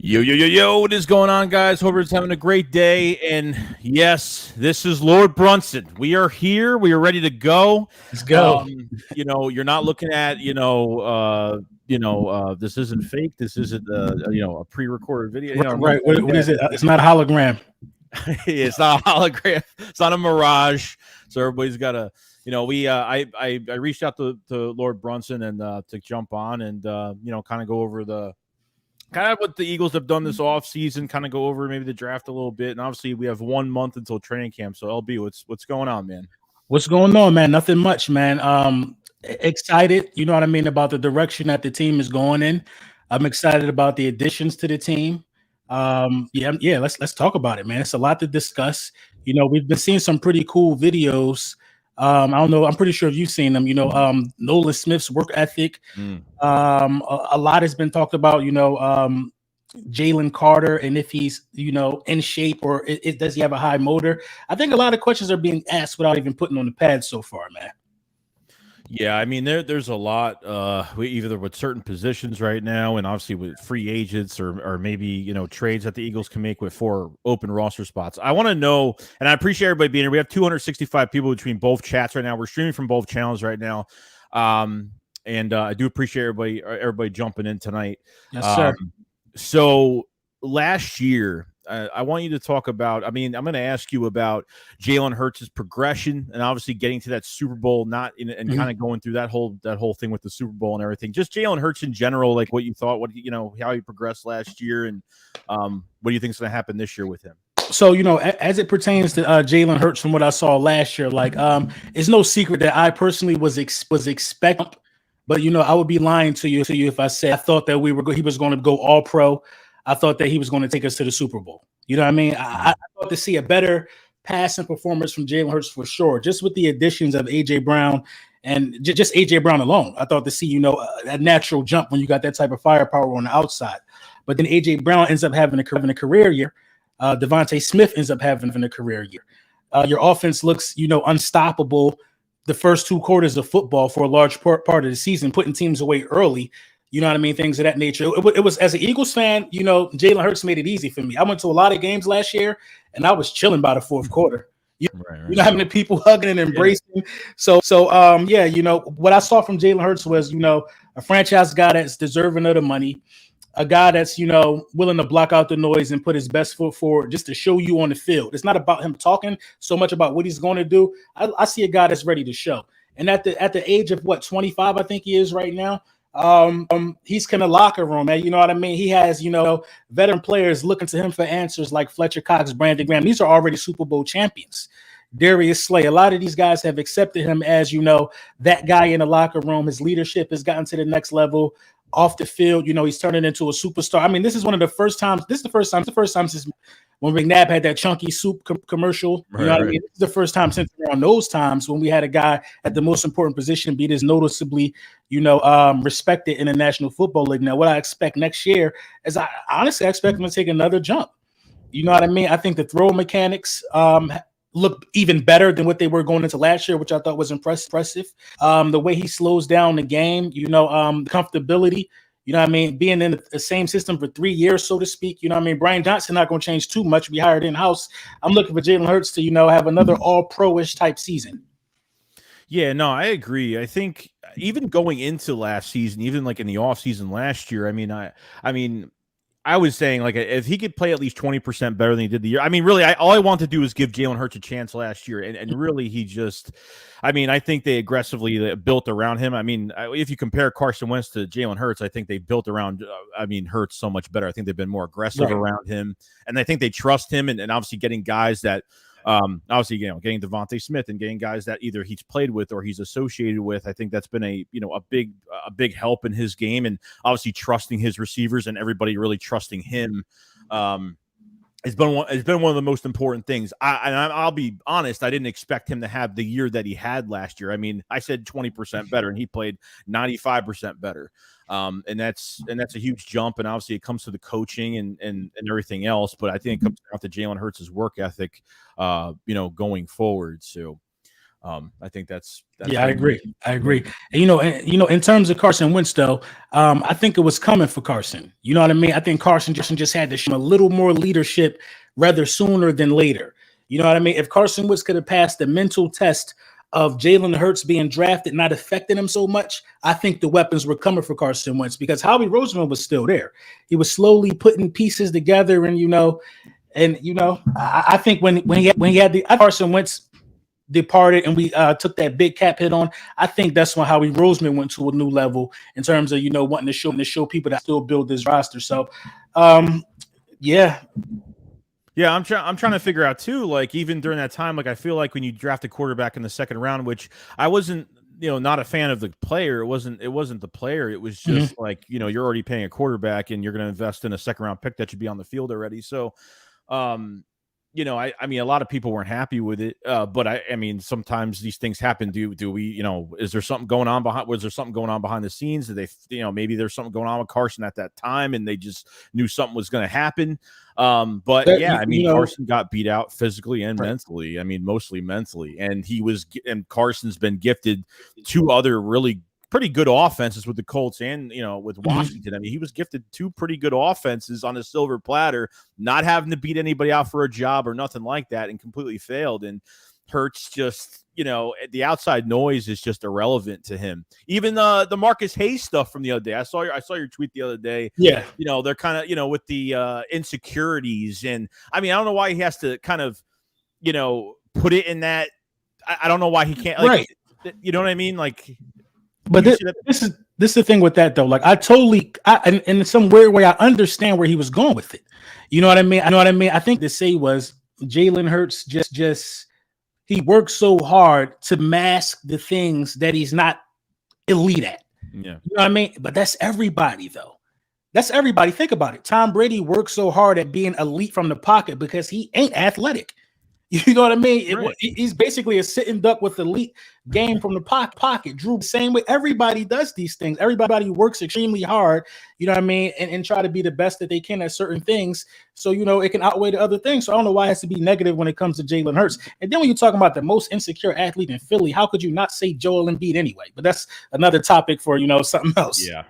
Yo, what is going on, guys? Hope everyone's having a great day. And yes, this is Lord Brunson. We are here. We are ready to go. Let's go. You're not looking at, this isn't fake. This isn't, a pre-recorded video. Right. What is it? It's not a hologram. It's not a hologram. It's not a mirage. So everybody's got to, I reached out to Lord Brunson and to jump on and, kind of go over kind of what the Eagles have done this offseason, kind of go over maybe the draft a little bit. And obviously we have 1 month until training camp. So LB, what's going on, man? What's going on, man? Nothing much, man. Excited, you know what I mean, about the direction that the team is going in. I'm excited about the additions to the team. Let's talk about it, man. It's a lot to discuss. We've been seeing some pretty cool videos. I don't know. I'm pretty sure you've seen them. Nolan Smith's work ethic. A lot has been talked about. Jalen Carter and if he's in shape or does he have a high motor? I think a lot of questions are being asked without even putting on the pad so far, man. Yeah, I mean there's a lot either with certain positions right now and obviously with free agents or maybe trades that the Eagles can make with 4 open roster spots. I want to know, and I appreciate everybody being here. We have 265 people between both chats right now. We're streaming from both channels right now. And I do appreciate everybody jumping in tonight. Yes, sir. So last year, I want you to talk about, I'm going to ask you about Jalen Hurts' progression and obviously getting to that Super Bowl, kind of going through that whole thing with the Super Bowl and everything. Just Jalen Hurts in general, like what you thought, how he progressed last year and what do you think is going to happen this year with him? So, as it pertains to Jalen Hurts from what I saw last year, it's no secret that I personally was expecting, but, I would be lying to you if I said I thought that he was going to go all pro. I thought that he was going to take us to the Super Bowl. You know what I mean? I thought to see a better passing performance from Jalen Hurts for sure, just with the additions of A.J. Brown and just A.J. Brown alone. I thought to see, a natural jump when you got that type of firepower on the outside. But then A.J. Brown ends up having a career year. Devontae Smith ends up having a career year. Your offense looks, unstoppable the first 2 quarters of football for a large part of the season, putting teams away early. You know what I mean? Things of that nature. It was, as an Eagles fan, Jalen Hurts made it easy for me. I went to a lot of games last year, and I was chilling by the fourth quarter. You know how many people hugging and embracing. Yeah. So, what I saw from Jalen Hurts was, a franchise guy that's deserving of the money, a guy that's, willing to block out the noise and put his best foot forward just to show you on the field. It's not about him talking so much about what he's going to do. I see a guy that's ready to show. And at the age of 25, I think he is right now. He's kind of locker room, man. You know what I mean? He has, veteran players looking to him for answers like Fletcher Cox, Brandon Graham. These are already Super Bowl champions. Darius Slay. A lot of these guys have accepted him as, that guy in the locker room. His leadership has gotten to the next level. Off the field, he's turning into a superstar. I mean, this is one of the first times. This is the first time since when McNabb had that chunky soup commercial. You know what I mean? This is the first time since around those times when we had a guy at the most important position be this noticeably, respected in the National Football League. Now, what I expect next year is I expect him to take another jump. You know what I mean? I think the throw mechanics look even better than what they were going into last year, which I thought was impressive. The way he slows down the game, comfortability, being in the same system for 3 years, so to speak. Brian Johnson not going to change too much. We hired in-house. I'm looking for Jalen Hurts to, have another all-pro-ish type season. Yeah, no, I agree. I think even going into last season, even like in the offseason last year, I mean, I was saying, like, if he could play at least 20% better than he did the year. I mean, really, all I want to do is give Jalen Hurts a chance last year, and really, he just. I mean, I think they aggressively built around him. I mean, if you compare Carson Wentz to Jalen Hurts, I think they built around. Hurts so much better. I think they've been more aggressive around him, and I think they trust him, and obviously getting guys that. Obviously, getting Devontae Smith and getting guys that either he's played with or he's associated with. I think that's been a big help in his game, and obviously trusting his receivers and everybody really trusting him. It's been one of the most important things. I'll be honest, I didn't expect him to have the year that he had last year. I mean, I said 20% better, and he played 95% better. And that's a huge jump. And obviously, it comes to the coaching and everything else. But I think it comes down to Jalen Hurts' work ethic, going forward. So. I think that's I agree. And, in terms of Carson Wentz, though, I think it was coming for Carson. You know what I mean? I think Carson just had to show him a little more leadership rather sooner than later. You know what I mean? If Carson Wentz could have passed the mental test of Jalen Hurts being drafted, not affecting him so much, I think the weapons were coming for Carson Wentz because Howie Roseman was still there. He was slowly putting pieces together, and I think when he had the Carson Wentz departed and we took that big cap hit on, I think that's when Howie Roseman went to a new level in terms of wanting to show people that still build this roster. So I'm trying to figure out too, like even during that time, like I feel like when you draft a quarterback in the second round, which I wasn't not a fan of the player, it wasn't the player, it was just like you're already paying a quarterback and you're going to invest in a second round pick that should be on the field already. So I mean, a lot of people weren't happy with it, but I mean, sometimes these things happen. Do we, is there something going on behind? Was there something going on behind the scenes? Did they, maybe there's something going on with Carson at that time, and they just knew something was going to happen. Carson got beat out physically and mentally. I mean, mostly mentally, and Carson's been gifted two other really pretty good offenses with the Colts and with Washington. I mean, he was gifted two pretty good offenses on a silver platter, not having to beat anybody out for a job or nothing like that, and completely failed. And Hurts just, the outside noise is just irrelevant to him. Even the Marcus Hayes stuff from the other day. I saw your tweet the other day. Yeah, they're kind of with the insecurities, and I mean, I don't know why he has to kind of put it in that. I don't know why he can't. Like, right. You know what I mean? Like. But this is the thing with that though. Like and in some weird way, I understand where he was going with it. You know what I mean? I think the say was Jalen Hurts just he works so hard to mask the things that he's not elite at. Yeah. You know what I mean? But that's everybody though. That's everybody. Think about it. Tom Brady works so hard at being elite from the pocket because he ain't athletic. You know what I mean? Right. He's basically a sitting duck with elite game from the pocket. Drew, the same way. Everybody does these things. Everybody works extremely hard, you know what I mean, and try to be the best that they can at certain things. So, it can outweigh the other things. So I don't know why it has to be negative when it comes to Jalen Hurts. And then when you're talking about the most insecure athlete in Philly, how could you not say Joel Embiid anyway? But that's another topic for, something else. Yeah.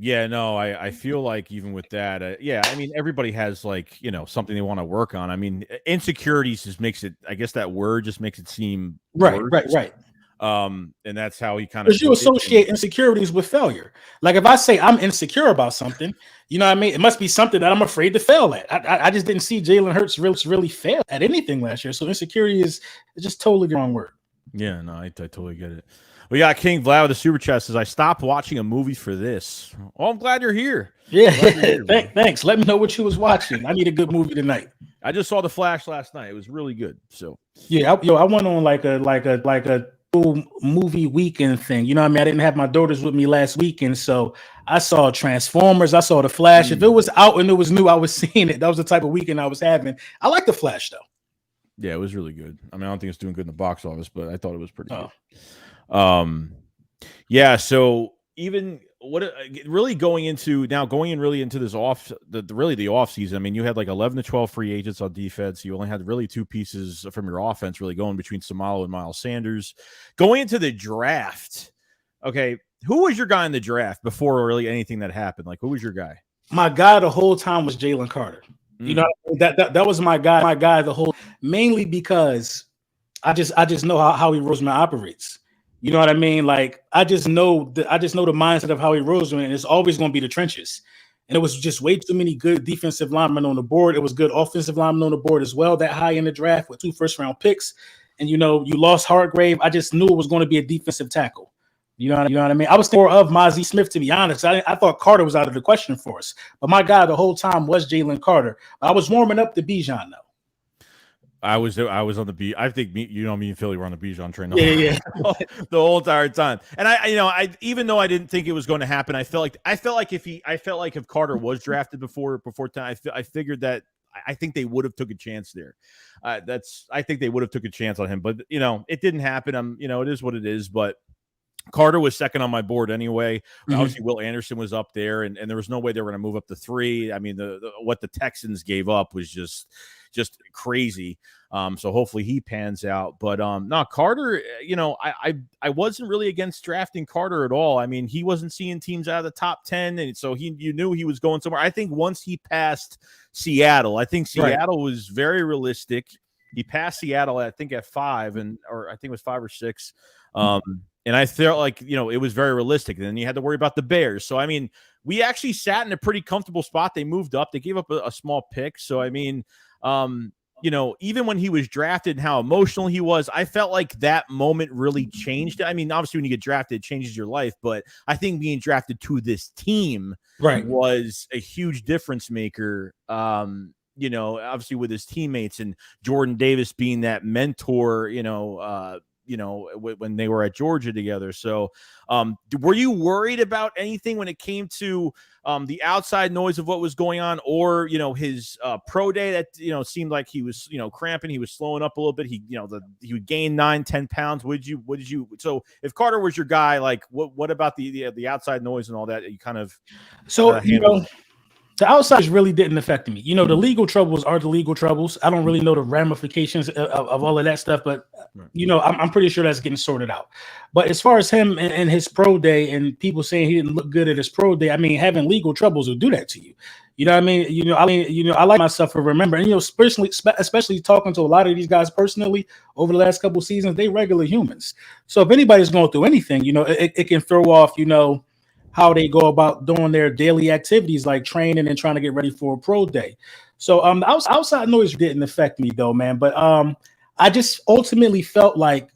Yeah, no, I feel like even with that, I mean, everybody has like, something they want to work on. I mean, insecurities just makes it, I guess that word just makes it seem right. And that's how he kind of, because you associate insecurities with failure. Like if I say I'm insecure about something, you know what I mean? It must be something that I'm afraid to fail at. I just didn't see Jalen Hurts really fail at anything last year. So insecurity is just totally the wrong word. Yeah, no, I totally get it. We got King Vlad with the super chat says, I stopped watching a movie for this. Oh, I'm glad you're here. Yeah, thanks. Let me know what you was watching. I need a good movie tonight. I just saw The Flash last night. It was really good. So yeah, I went on like a full movie weekend thing. You know what I mean? I didn't have my daughters with me last weekend, so I saw Transformers. I saw The Flash. If it was out and it was new, I was seeing it. That was the type of weekend I was having. I like The Flash though. Yeah, it was really good. I mean, I don't think it's doing good in the box office, but I thought it was pretty good. So even going into this the off season. I mean, you had like 11 to 12 free agents on defense. You only had really two pieces from your offense really going between Samalo and Miles Sanders. Going into the draft, okay, who was your guy in the draft before really anything that happened? Like, who was your guy? My guy the whole time was Jalen Carter. You know, that was my guy the whole, mainly because I just know how Howie Roseman operates. You know what I mean? Like I just know the mindset of how he rose, and it's always going to be the trenches. And it was just way too many good defensive linemen on the board. It was good offensive linemen on the board as well. That high in the draft with 2 first-round picks, and you lost Hargrave. I just knew it was going to be a defensive tackle. You know what I mean? I was more of Mozzie Smith, to be honest. I thought Carter was out of the question for us, but my guy the whole time was Jalen Carter. I was warming up to Bijan though. I was on the B. I think me and Philly were on the Bijan train the whole entire time. And I even though I didn't think it was going to happen, I felt like if Carter was drafted before 10, I figured that I think they would have took a chance there. I think they would have took a chance on him, but it didn't happen. It is what it is. But Carter was second on my board anyway. Mm-hmm. Obviously, Will Anderson was up there, and there was no way they were going to move up to 3. I mean, what the Texans gave up was just crazy. So hopefully he pans out. But no, Carter, I wasn't really against drafting Carter at all. I mean, he wasn't seeing teams out of the top 10, and so you knew he was going somewhere. I think once he passed Seattle, I think Seattle was very realistic. He passed Seattle, I think, at 5, or I think it was 5 or 6. And I felt like, it was very realistic. And then you had to worry about the Bears. So, I mean, we actually sat in a pretty comfortable spot. They moved up. They gave up a small pick. So, I mean, even when he was drafted and how emotional he was, I felt like that moment really changed. I mean, obviously, when you get drafted, it changes your life. But I think being drafted to this team was a huge difference maker. Obviously with his teammates and Jordan Davis being that mentor, when they were at Georgia together. So were you worried about anything when it came to the outside noise of what was going on, or, his pro day that, seemed like he was, cramping, he was slowing up a little bit. He would gain 9-10 pounds. So if Carter was your guy, like what about the outside noise and all that you kind of, the outside really didn't affect me. The legal troubles are the legal troubles. I don't really know the ramifications of all of that stuff, but I'm pretty sure that's getting sorted out. But as far as him and his pro day and people saying he didn't look good at his pro day, I mean, having legal troubles will do that to you. You know what I mean? I like myself for remembering, especially talking to a lot of these guys personally over the last couple of seasons, they regular humans. So if anybody's going through anything, it can throw off, how they go about doing their daily activities like training and trying to get ready for a pro day. So outside noise didn't affect me though, man. But I just ultimately felt like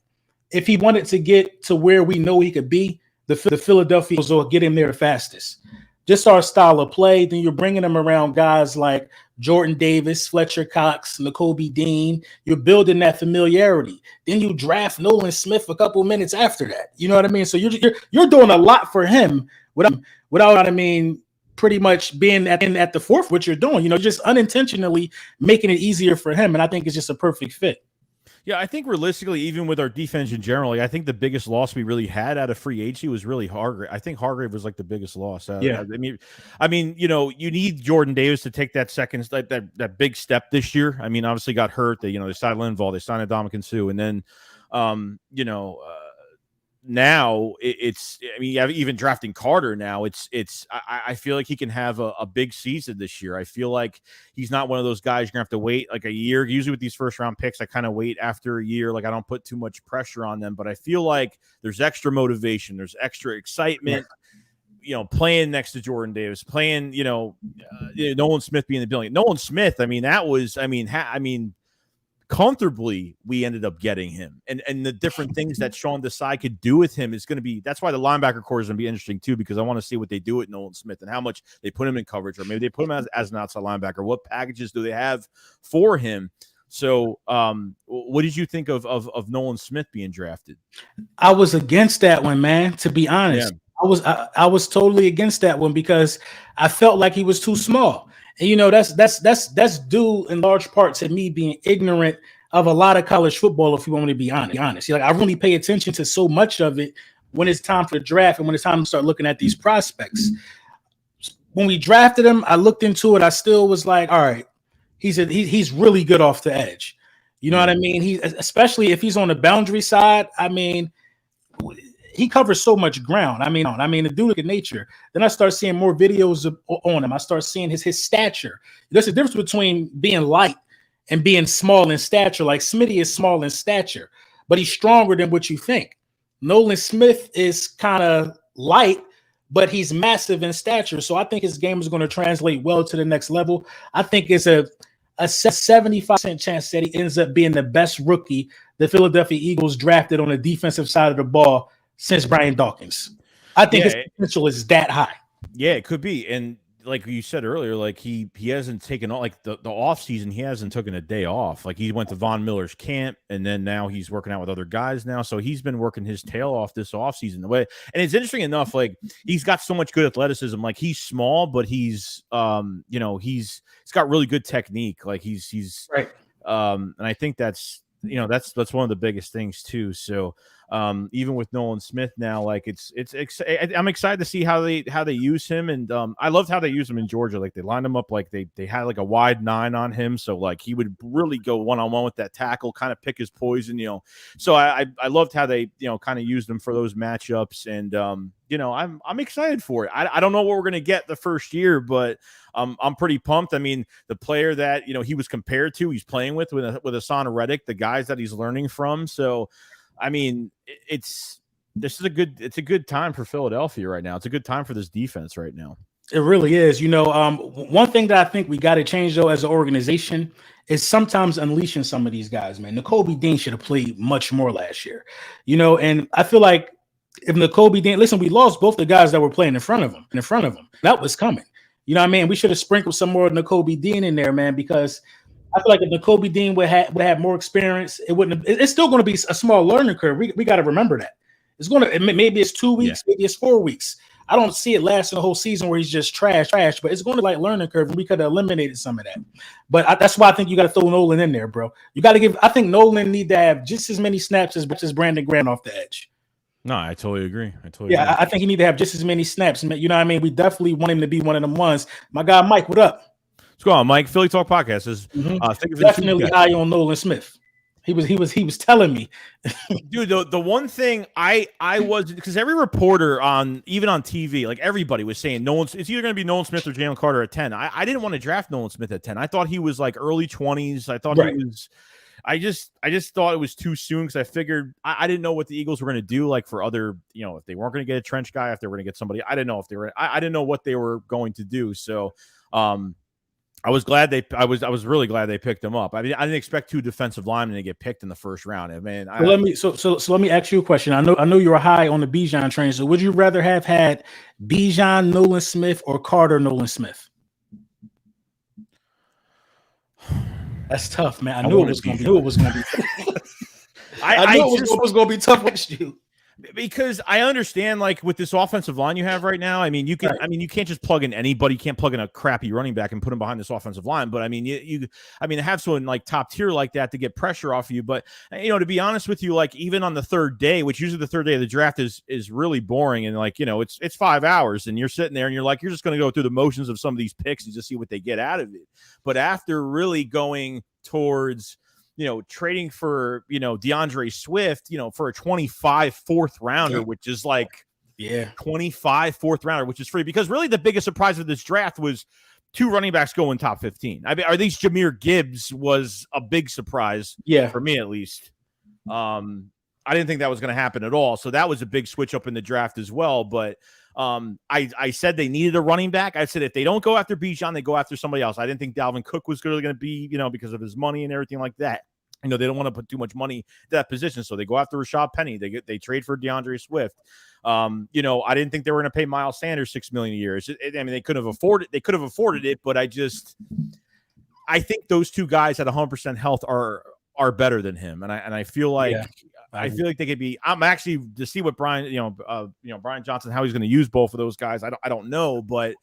if he wanted to get to where we know he could be, the Philadelphia Eagles will get him there the fastest. Just our style of play. Then you're bringing him around guys like Jordan Davis, Fletcher Cox, Nakobe Dean. You're building that familiarity. Then you draft Nolan Smith a couple minutes after that. You know what I mean? So you're doing a lot for him without pretty much being at the forefront. What you're doing, just unintentionally making it easier for him. And I think it's just a perfect fit. Yeah, I think realistically, even with our defense in general, I think the biggest loss we really had out of free agency was really Hargrave. I think Hargrave was like the biggest loss. I mean, you need Jordan Davis to take that that big step this year. I mean, obviously got hurt. They signed Linval, they signed Ndamukong Suh, and then now it's even drafting Carter now I feel like he can have a big season this year. I feel like he's not one of those guys you're gonna have to wait like a year. Usually with these first round picks, I kind of wait after a year. Like I don't put too much pressure on them, but I feel like there's extra motivation, there's extra excitement. Playing next to Jordan Davis, playing, Nolan Smith being the building. Nolan Smith, comfortably we ended up getting him, and the different things that Sean Desai could do with him is going to be, that's why the linebacker core is going to be interesting too, because I want to see what they do with Nolan Smith and how much they put him in coverage, or maybe they put him as an outside linebacker. What packages do they have for him? So what did you think of Nolan Smith being drafted? I was against that one, man, to be honest. Yeah. I was totally against that one because I felt like he was too small. And that's due in large part to me being ignorant of a lot of college football, if you want me to be honest. I really pay attention to so much of it when it's time for the draft and when it's time to start looking at these prospects. When we drafted him, I looked into it. I still was like, all right, he's really good off the edge. You know what I mean? He, especially if he's on the boundary side, he covers so much ground. The dude of nature. Then I start seeing more videos on him. I start seeing his stature. There's a difference between being light and being small in stature. Like Smitty is small in stature, but he's stronger than what you think. Nolan Smith is kind of light, but he's massive in stature. So I think his game is going to translate well to the next level. I think it's a 75% chance that he ends up being the best rookie the Philadelphia Eagles drafted on the defensive side of the ball since Brian Dawkins. I think his potential is that high. Yeah, it could be. And like you said earlier, like he hasn't taken like the off season, he hasn't taken a day off. Like he went to Von Miller's camp, and then now he's working out with other guys now. So he's been working his tail off this off season. The way, and it's interesting enough, like he's got so much good athleticism. Like he's small, but he's he's got really good technique. Like he's right. And I think that's that's one of the biggest things too. So even with Nolan Smith now, like I'm excited to see how they use him, and I loved how they used him in Georgia. Like they lined him up like they had like a wide 9 on him, so like he would really go one-on-one with that tackle, kind of pick his poison, So I loved how they kind of used him for those matchups, and I'm excited for it. I don't know what we're gonna get the first year, but I'm pretty pumped. I mean, the player that he was compared to, he's playing with Hassan Reddick, the guys that he's learning from. So, I mean, it's a good time for Philadelphia right now. It's a good time for this defense right now. It really is. One thing that I think we got to change though as an organization is sometimes unleashing some of these guys. Man, Nakobe Dean should have played much more last year. And I feel like if Nakobe Dean, listen, we lost both the guys that were playing in front of him. That was coming. You know what I mean? We should have sprinkled some more Nakobe Dean in there, man, because I feel like if Nakobe Dean would have more experience, it wouldn't have, it's still going to be a small learning curve. We got to remember that. Maybe it's 2 weeks, maybe it's 4 weeks. I don't see it lasting the whole season where he's just trash, but it's going to like learning curve, and we could have eliminated some of that. But that's why I think you got to throw Nolan in there, bro. I think Nolan need to have just as many snaps as Brandon Graham off the edge. No, I totally agree. I think he need to have just as many snaps. You know what I mean? We definitely want him to be one of them ones. My guy Mike, what up? What's going on, Mike? Philly Talk Podcast is definitely high on Nolan Smith. He was telling me, dude. The one thing I was, because every reporter even on TV, like everybody was saying it's either going to be Nolan Smith or Jalen Carter at 10. I didn't want to draft Nolan Smith at 10. I thought he was like early 20s. I thought he was. I just thought it was too soon, because I figured I didn't know what the Eagles were going to do, like for other, if they weren't going to get a trench guy, if they were going to get somebody. I didn't know if they were. I didn't know what they were going to do. So, I was glad I was really glad they picked him up. I mean, I didn't expect 2 defensive linemen to get picked in the first round. I mean, let me ask you a question. I know you were high on the Bijan train. So would you rather have had Bijan Nolan Smith or Carter Nolan Smith? That's tough, man. I knew it was going to be tough. I knew it was going to be tough with you. Because I understand, like with this offensive line you have right now, I mean, you can't just plug in anybody. You can't plug in a crappy running back and put him behind this offensive line. But I mean, you have someone like top tier like that to get pressure off you. But to be honest with you, like even on the third day, which usually the third day of the draft is really boring, and like it's 5 hours, and you're sitting there and you're just going to go through the motions of some of these picks and just see what they get out of it. But after really going towards trading for, DeAndre Swift, for a 25 fourth rounder, which is like 25 fourth rounder, which is free, because really the biggest surprise of this draft was 2 running backs going top 15. I mean, these Jahmyr Gibbs was a big surprise for me, at least. I didn't think that was going to happen at all. So that was a big switch up in the draft as well. But I said they needed a running back. I said if they don't go after Bijan, they go after somebody else. I didn't think Dalvin Cook was really going to be, because of his money and everything like that. They don't want to put too much money to that position, so they go after Rashad Penny. They trade for DeAndre Swift. I didn't think they were going to pay Miles Sanders $6 million a year. They could have afforded it, but I think those 2 guys at 100% health are better than him, and I feel like. Yeah. I feel like they could be. I'm actually to see what Brian, Brian Johnson, how he's going to use both of those guys. I don't know, but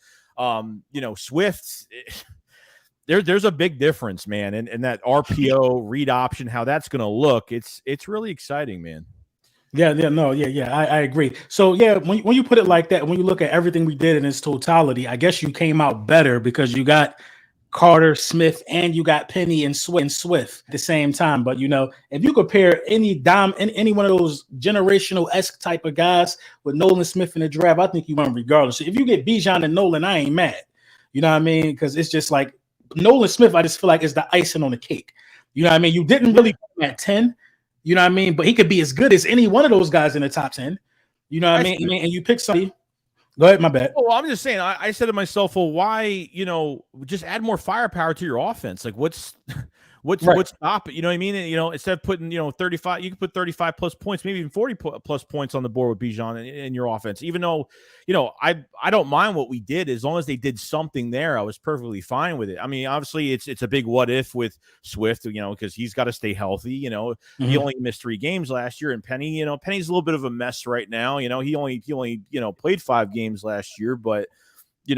Swift. There's a big difference, man, and that RPO read option, how that's going to look. It's really exciting, man. I agree. So when you put it like that, when you look at everything we did in its totality, I guess you came out better because you got Carter, Smith, and you got Penny and Swift at the same time. But if you compare any one of those generational-esque type of guys with Nolan Smith in the draft, I think you won regardless. If you get Bijan and Nolan, I ain't mad. You know what I mean? Because it's just like Nolan Smith, I just feel like is the icing on the cake. You know what I mean? You didn't really put him at 10, You know what I mean? But he could be as good as any one of those guys in the top 10. You know what I mean? And you pick somebody. Go ahead, my bad. Oh, I'm just saying. I said to myself, well, why, just add more firepower to your offense? Like, what's stop it? You know what I mean? And, instead of putting 35, you can put 35 plus points, maybe even 40 plus points on the board with Bijan in your offense. Even though, I don't mind what we did as long as they did something there. I was perfectly fine with it. I mean, obviously, it's a big what if with Swift, because he's got to stay healthy. He only missed 3 games last year, and Penny, Penny's a little bit of a mess right now. He only played 5 games last year, but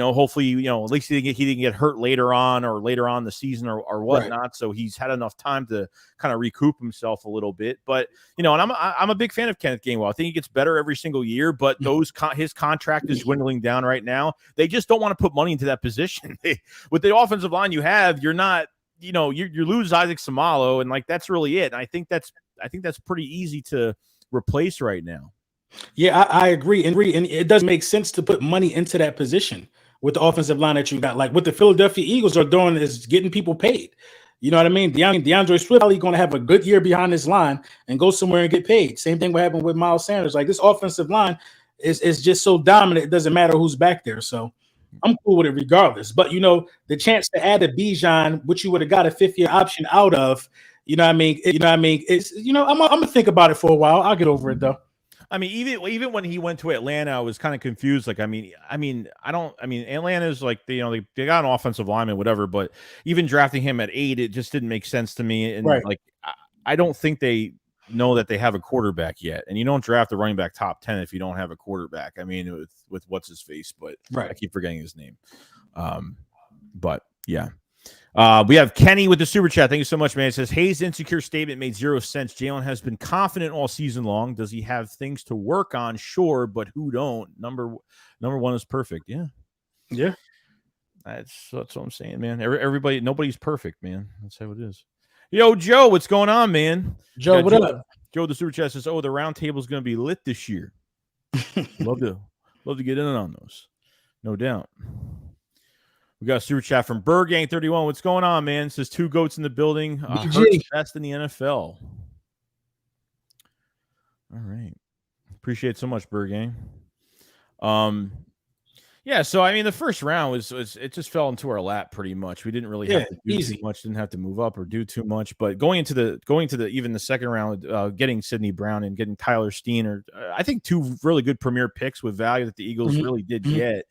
hopefully, at least he didn't get hurt later on in the season or whatnot. Right. So he's had enough time to kind of recoup himself a little bit. But, and I'm a big fan of Kenneth Gainwell. I think he gets better every single year, but his contract is dwindling down right now. They just don't want to put money into that position. With the offensive line you have, you're not, you lose Isaac Samalo, and like, that's really it. And I think that's pretty easy to replace right now. Yeah, I agree. And it does make sense to put money into that position with the offensive line that you got. Like what the Philadelphia Eagles are doing is getting people paid. You know what I mean? DeAndre Swift probably going to have a good year behind this line and go somewhere and get paid. Same thing what happened with Miles Sanders. Like this offensive line is just so dominant. It doesn't matter who's back there. So I'm cool with it regardless. But, the chance to add a Bijan, which you would have got a 5th-year option out of, you know what I mean? It's, I'm going to think about it for a while. I'll get over it though. I mean, even when he went to Atlanta, I was kind of confused. Like, Atlanta's like, they got an offensive lineman, whatever, but even drafting him at 8, it just didn't make sense to me. And right. Like, I don't think they know that they have a quarterback yet. And you don't draft a running back top 10 if you don't have a quarterback. I mean, with what's his face, but right. I keep forgetting his name. But yeah. We have Kenny with the super chat. Thank you so much, man. It says Hayes' insecure statement made 0 sense. Jalen has been confident all season long. Does he have things to work on? Sure, but who don't? Number 1 is perfect. Yeah. That's what I'm saying, man. Everybody, nobody's perfect, man. That's how it is. Yo, Joe, what's going on, man? Joe, what up? Joe, the super chat says, "Oh, the round table is going to be lit this year." love to get in on those, no doubt. We got a super chat from Burgang 31. What's going on, man? It says 2 goats in the building. Hurts best in the NFL. All right. Appreciate it so much, Burgang. Yeah, so I mean the first round was it just fell into our lap pretty much. We didn't really have to do too much, didn't have to move up or do too much. But going into the even the second round, getting Sidney Brown and getting tylersteen, I think 2 really good premier picks with value that the Eagles really did get.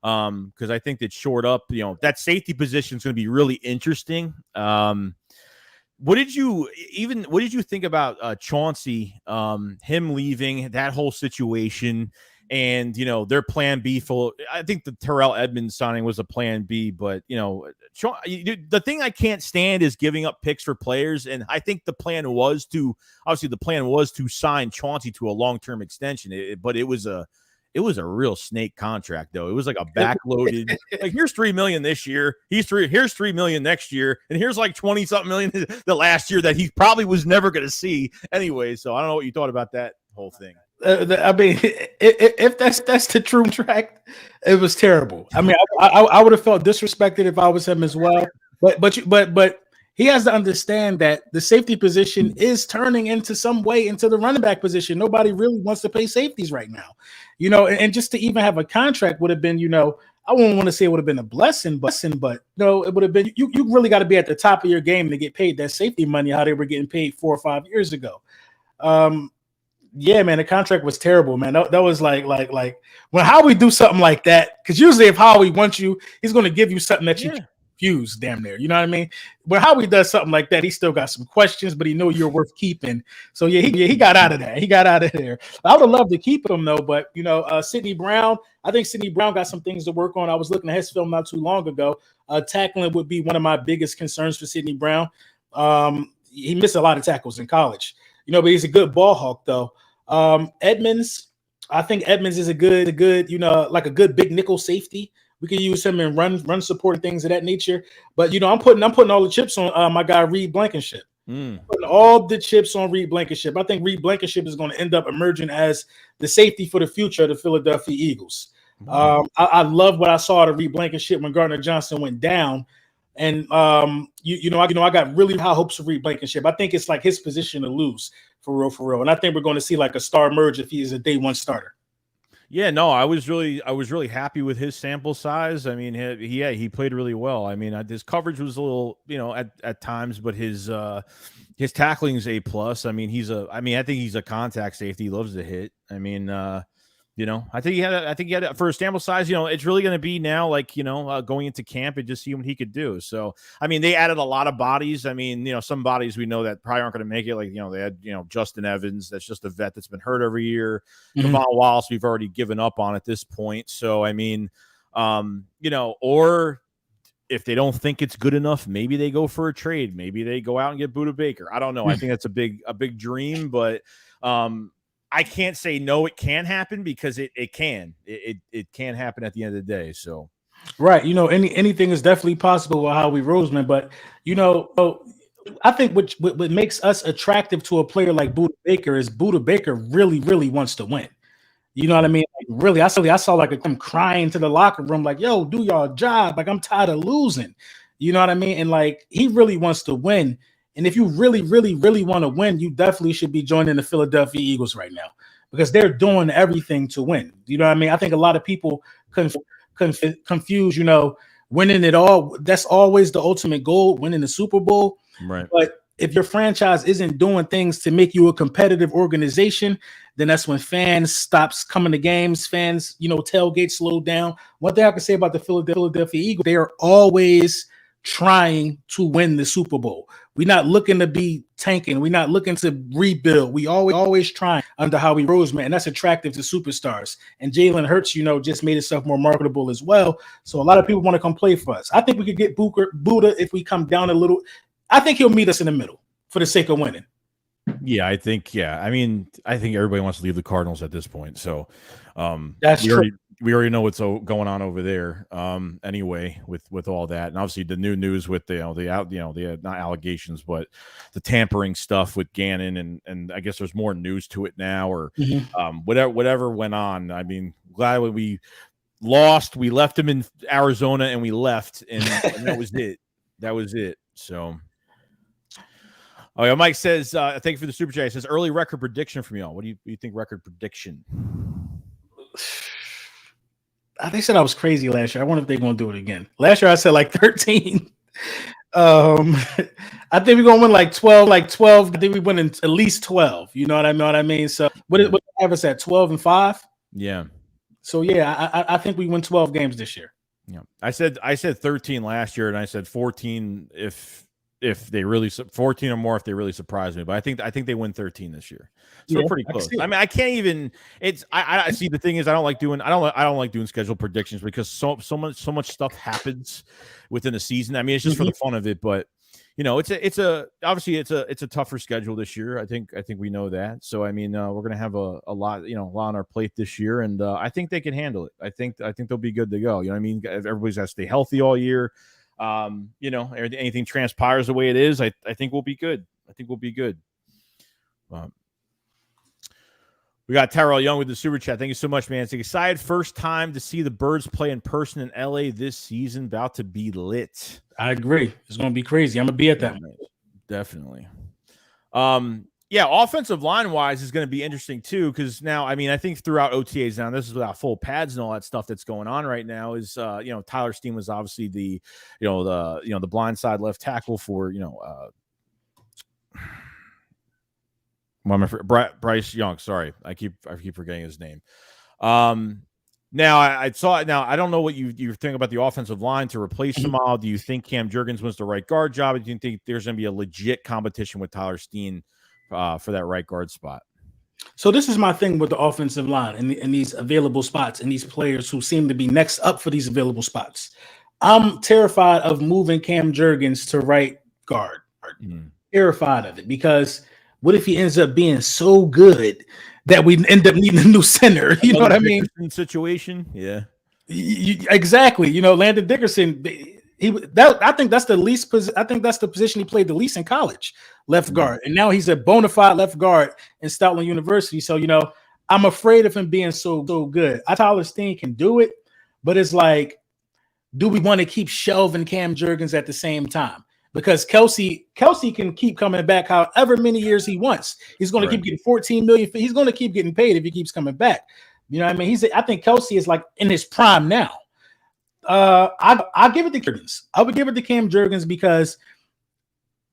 Because I think that shored up, that safety position is going to be really interesting. What did you think about Chauncey, him leaving, that whole situation, and their plan B I think the Terrell Edmonds signing was a plan B, but the thing I can't stand is giving up picks for players, and I think the plan was to sign Chauncey to a long-term extension, but it was a real snake contract, though. It was like a backloaded, like here's $3 million this year. Here's $3 million next year. And here's like 20-something million the last year that he probably was never going to see anyway. So I don't know what you thought about that whole thing. I mean, if that's the true track, it was terrible. I mean, I would have felt disrespected if I was him as well. But he has to understand that the safety position is turning into some way into the running back position. Nobody really wants to pay safeties right now, and just to even have a contract would have been, I wouldn't want to say it would have been a blessing, but it would have been, you really got to be at the top of your game to get paid that safety money, how they were getting paid 4 or 5 years ago. Yeah, man, the contract was terrible, man. That was like when Howie do something like that, because usually if Howie wants you, he's going to give you something that you can use damn near. You know what I mean? When Howie does something like that, he still got some questions, but he know you're worth keeping. So yeah, he got out of that. He got out of there. I would have loved to keep him though, but Sidney Brown, I think Sidney Brown got some things to work on. I was looking at his film not too long ago. Tackling would be one of my biggest concerns for Sidney Brown. He missed a lot of tackles in college, but he's a good ball hawk though. Edmonds, I think Edmonds is a good, like a good big nickel safety. We can use him in run support, things of that nature. But I'm putting all the chips on my guy Reed Blankenship. Putting all the chips on Reed Blankenship. I think Reed Blankenship is going to end up emerging as the safety for the future of the Philadelphia Eagles. I love what I saw out of Reed Blankenship when Gardner Johnson went down. And I got really high hopes for Reed Blankenship. I think it's like his position to lose for real. And I think we're going to see like a star emerge if he is a day one starter. Yeah, no, I was really happy with his sample size. I mean, he played really well. I mean, his coverage was a little, at times, but his tackling is A+. I mean, I think he's a contact safety. He loves to hit. I mean, I think he had for a sample size, it's really going to be now like, going into camp and just see what he could do. So, I mean, they added a lot of bodies. I mean, some bodies we know that probably aren't going to make it. Like, they had, Justin Evans, that's just a vet that's been hurt every year. Mm-hmm. Kevon Wallace, we've already given up on at this point. So, I mean, or if they don't think it's good enough, maybe they go for a trade. Maybe they go out and get Budda Baker. I don't know. I think that's a big dream, but, I can't say no, it can happen because it can happen at the end of the day. So, right. Anything is definitely possible with Howie Roseman, but I think what makes us attractive to a player like Budda Baker is Budda Baker really, really wants to win. You know what I mean? Like, really, I saw like him crying to the locker room, like, yo, do your job. Like, I'm tired of losing. You know what I mean? And like, he really wants to win. And if you really, really, really want to win, you definitely should be joining the Philadelphia Eagles right now because they're doing everything to win. You know what I mean? I think a lot of people confuse, winning it all. That's always the ultimate goal, winning the Super Bowl. Right. But if your franchise isn't doing things to make you a competitive organization, then that's when fans stops coming to games. Fans, tailgates slow down. One thing I can say about the Philadelphia Eagles, they are always trying to win the Super Bowl. We're not looking to be tanking. We're not looking to rebuild. We always trying under Howie Roseman, and that's attractive to superstars. And Jalen Hurts, just made himself more marketable as well. So a lot of people want to come play for us. I think we could get Budda if we come down a little. I think he'll meet us in the middle for the sake of winning. Yeah, I think everybody wants to leave the Cardinals at this point. So that's true. We already know what's going on over there. Anyway, with all that, and obviously the new news with the not allegations, but the tampering stuff with Gannon, and I guess there's more news to it now, or whatever went on. I mean, glad when we lost, we left him in Arizona, and we left, and that was it. That was it. So. Oh yeah, Mike says, thank you for the super chat. He says, early record prediction from y'all. What do you think record prediction? They said I was crazy last year. I wonder if they're going to do it again. Last year I said like 13. I think we're going to win like 12. I think we win at least 12. You know what I mean? So what have us at 12-5? Yeah. So yeah, I think we win 12 games this year. Yeah. I said 13 last year, and I said 14 if they really 14 or more if they really surprise me, but I think they win 13 this year, so we're pretty close. I mean, I can't even. I see. The thing is, I don't like doing schedule predictions because so much stuff happens within a season. I mean, it's just for the fun of it, but it's a tougher schedule this year. I think we know that. So I mean, we're gonna have a lot on our plate this year, and I think they can handle it. I think they'll be good to go. You know what I mean? Everybody's got to stay healthy all year. Anything transpires the way it is, I think we'll be good. We got Tyrell Young with the super chat. Thank you so much, man. It's an excited first time to see the Birds play in person in LA this season. About to be lit. I agree. It's going to be crazy. I'm going to be at that. Definitely. Yeah, offensive line wise is going to be interesting too, because now, I mean, I think throughout OTAs now, this is without full pads and all that stuff that's going on right now. Is Tylersteen was obviously the blind side left tackle for Bryce Young. Sorry, I keep forgetting his name. Now I saw it. Now I don't know what you think about the offensive line to replace them all. Do you think Cam Jurgens wins the right guard job? Or do you think there's going to be a legit competition with Tylersteen for that right guard spot? So this is my thing with the offensive line and these available spots and these players who seem to be next up for these available spots. I'm terrified of moving Cam Jurgens to right guard. Terrified of it because what if he ends up being so good that we end up needing a new center? You know what I mean? Situation, yeah. Exactly. Landon Dickerson. I think that's the least. I think that's the position he played the least in college, left guard, and now he's a bona fide left guard in Stoutland University. So I'm afraid of him being so good. Tylersteen can do it, but it's like do we want to keep shelving Cam Jurgens at the same time? Because Kelsey can keep coming back however many years he wants. He's going to keep getting 14 million. He's going to keep getting paid if he keeps coming back. You know what I mean? I think Kelsey is like in his prime now. I'll give it to Jurgens. I would give it to Cam Jurgens because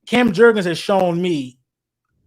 Cam Jurgens has shown me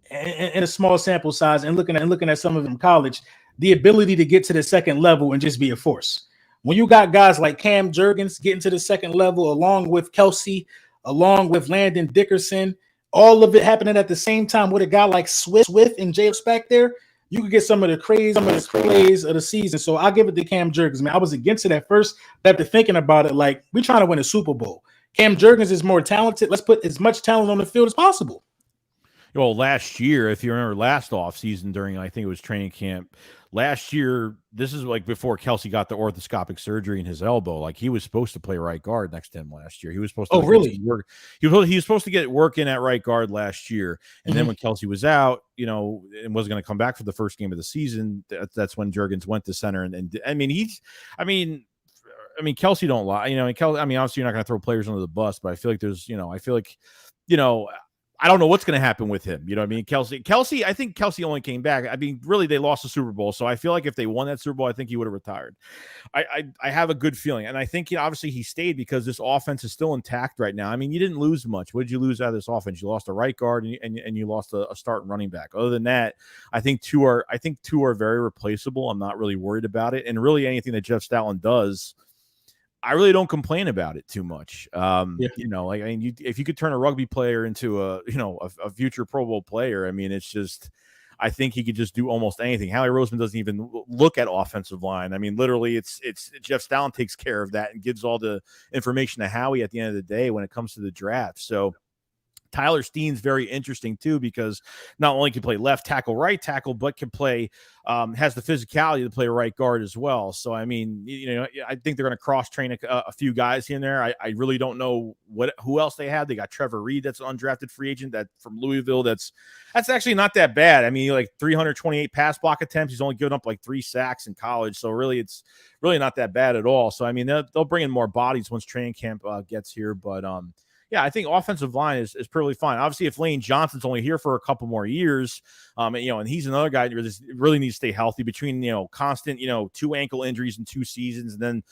in a small sample size and looking at some of them in college, the ability to get to the second level and just be a force. When you got guys like Cam Jurgens getting to the second level, along with Kelsey, along with Landon Dickerson, all of it happening at the same time with a guy like Swift and Jalen back there, you could get some of the plays of the season. So I'll give it to Cam Jurgens. Man, I was against it at first, but after thinking about it, like, we're trying to win a Super Bowl. Cam Jurgens is more talented. Let's put as much talent on the field as possible. Well, last year, if you remember last offseason during, I think it was training camp, last year, this is like before Kelsey got the orthoscopic surgery in his elbow. Like, he was supposed to play right guard next to him last year. He was supposed to really? work. He was supposed to get work in at right guard last year. And then when Kelsey was out, and wasn't going to come back for the first game of the season, that's when Jurgens went to center. And I mean, Kelsey don't lie. Obviously you're not going to throw players under the bus, but I feel like I don't know what's going to happen with him. You know what I mean? Kelsey, I think Kelsey only came back. I mean, really, they lost the Super Bowl. So I feel like if they won that Super Bowl, I think he would have retired. I have a good feeling. And I think, obviously he stayed because this offense is still intact right now. I mean, you didn't lose much. What did you lose out of this offense? You lost a right guard and you lost a starting running back. Other than that, I think two are very replaceable. I'm not really worried about it. And really anything that Jeff Stoutland does, I really don't complain about it too much. If you could turn a rugby player into a future Pro Bowl player, I mean, it's just, I think he could just do almost anything. Howie Roseman doesn't even look at offensive line. I mean, literally, it's Jeff Stoutland takes care of that and gives all the information to Howie at the end of the day when it comes to the draft. So Tyler Steen's very interesting too, because not only can play left tackle, right tackle, but can play, has the physicality to play right guard as well. So, I mean, I think they're going to cross train a few guys here and there. I really don't know who else they have. They got Trevor Reed, that's an undrafted free agent that from Louisville. That's actually not that bad. I mean, like 328 pass block attempts. He's only given up like 3 sacks in college. So really, it's really not that bad at all. So, I mean, they'll bring in more bodies once training camp gets here. But, yeah, I think offensive line is perfectly fine. Obviously, if Lane Johnson's only here for a couple more years, and he's another guy that really needs to stay healthy between, constant, 2 ankle injuries in 2 seasons. And then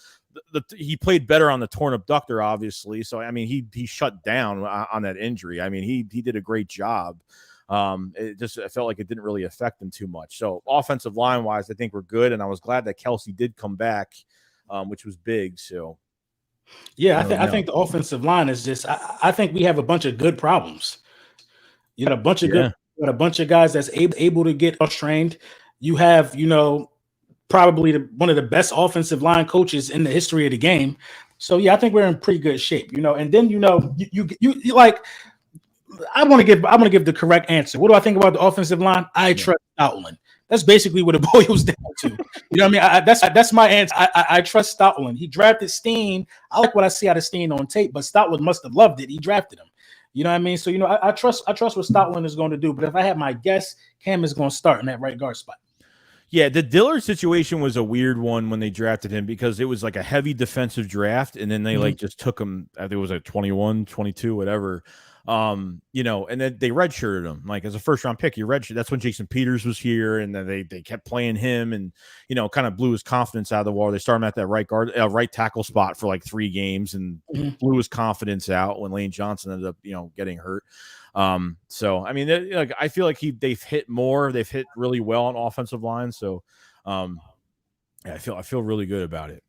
he played better on the torn abductor, obviously. So, I mean, he shut down on that injury. I mean, he did a great job. I felt like it didn't really affect him too much. So offensive line wise, I think we're good. And I was glad that Kelsey did come back, which was big. So. Yeah, I think the offensive line is just. I think we have a bunch of good problems. You got a bunch of a bunch of guys that's able to get trained. You have, probably one of the best offensive line coaches in the history of the game. So yeah, I think we're in pretty good shape. And then you like. I want to give the correct answer. What do I think about the offensive line? I trust Stoutland. That's basically what it boils down to. You know what I mean? That's my answer. I trust Stoutland. He drafted Steen. I like what I see out of Steen on tape, but Stoutland must have loved it. He drafted him. You know what I mean? So, I trust what Stoutland is going to do. But if I had my guess, Cam is going to start in that right guard spot. Yeah, the Dillard situation was a weird one when they drafted him because it was like a heavy defensive draft, and then they just took him. I think it was like 21, 22, whatever. And then they redshirted him like as a first round pick. You redshirt. That's when Jason Peters was here, and then they kept playing him, and kind of blew his confidence out of the water. They started him at that right tackle spot for like 3 games, and blew his confidence out when Lane Johnson ended up getting hurt. So I mean, I feel like they've hit really well on offensive line. So I feel really good about it.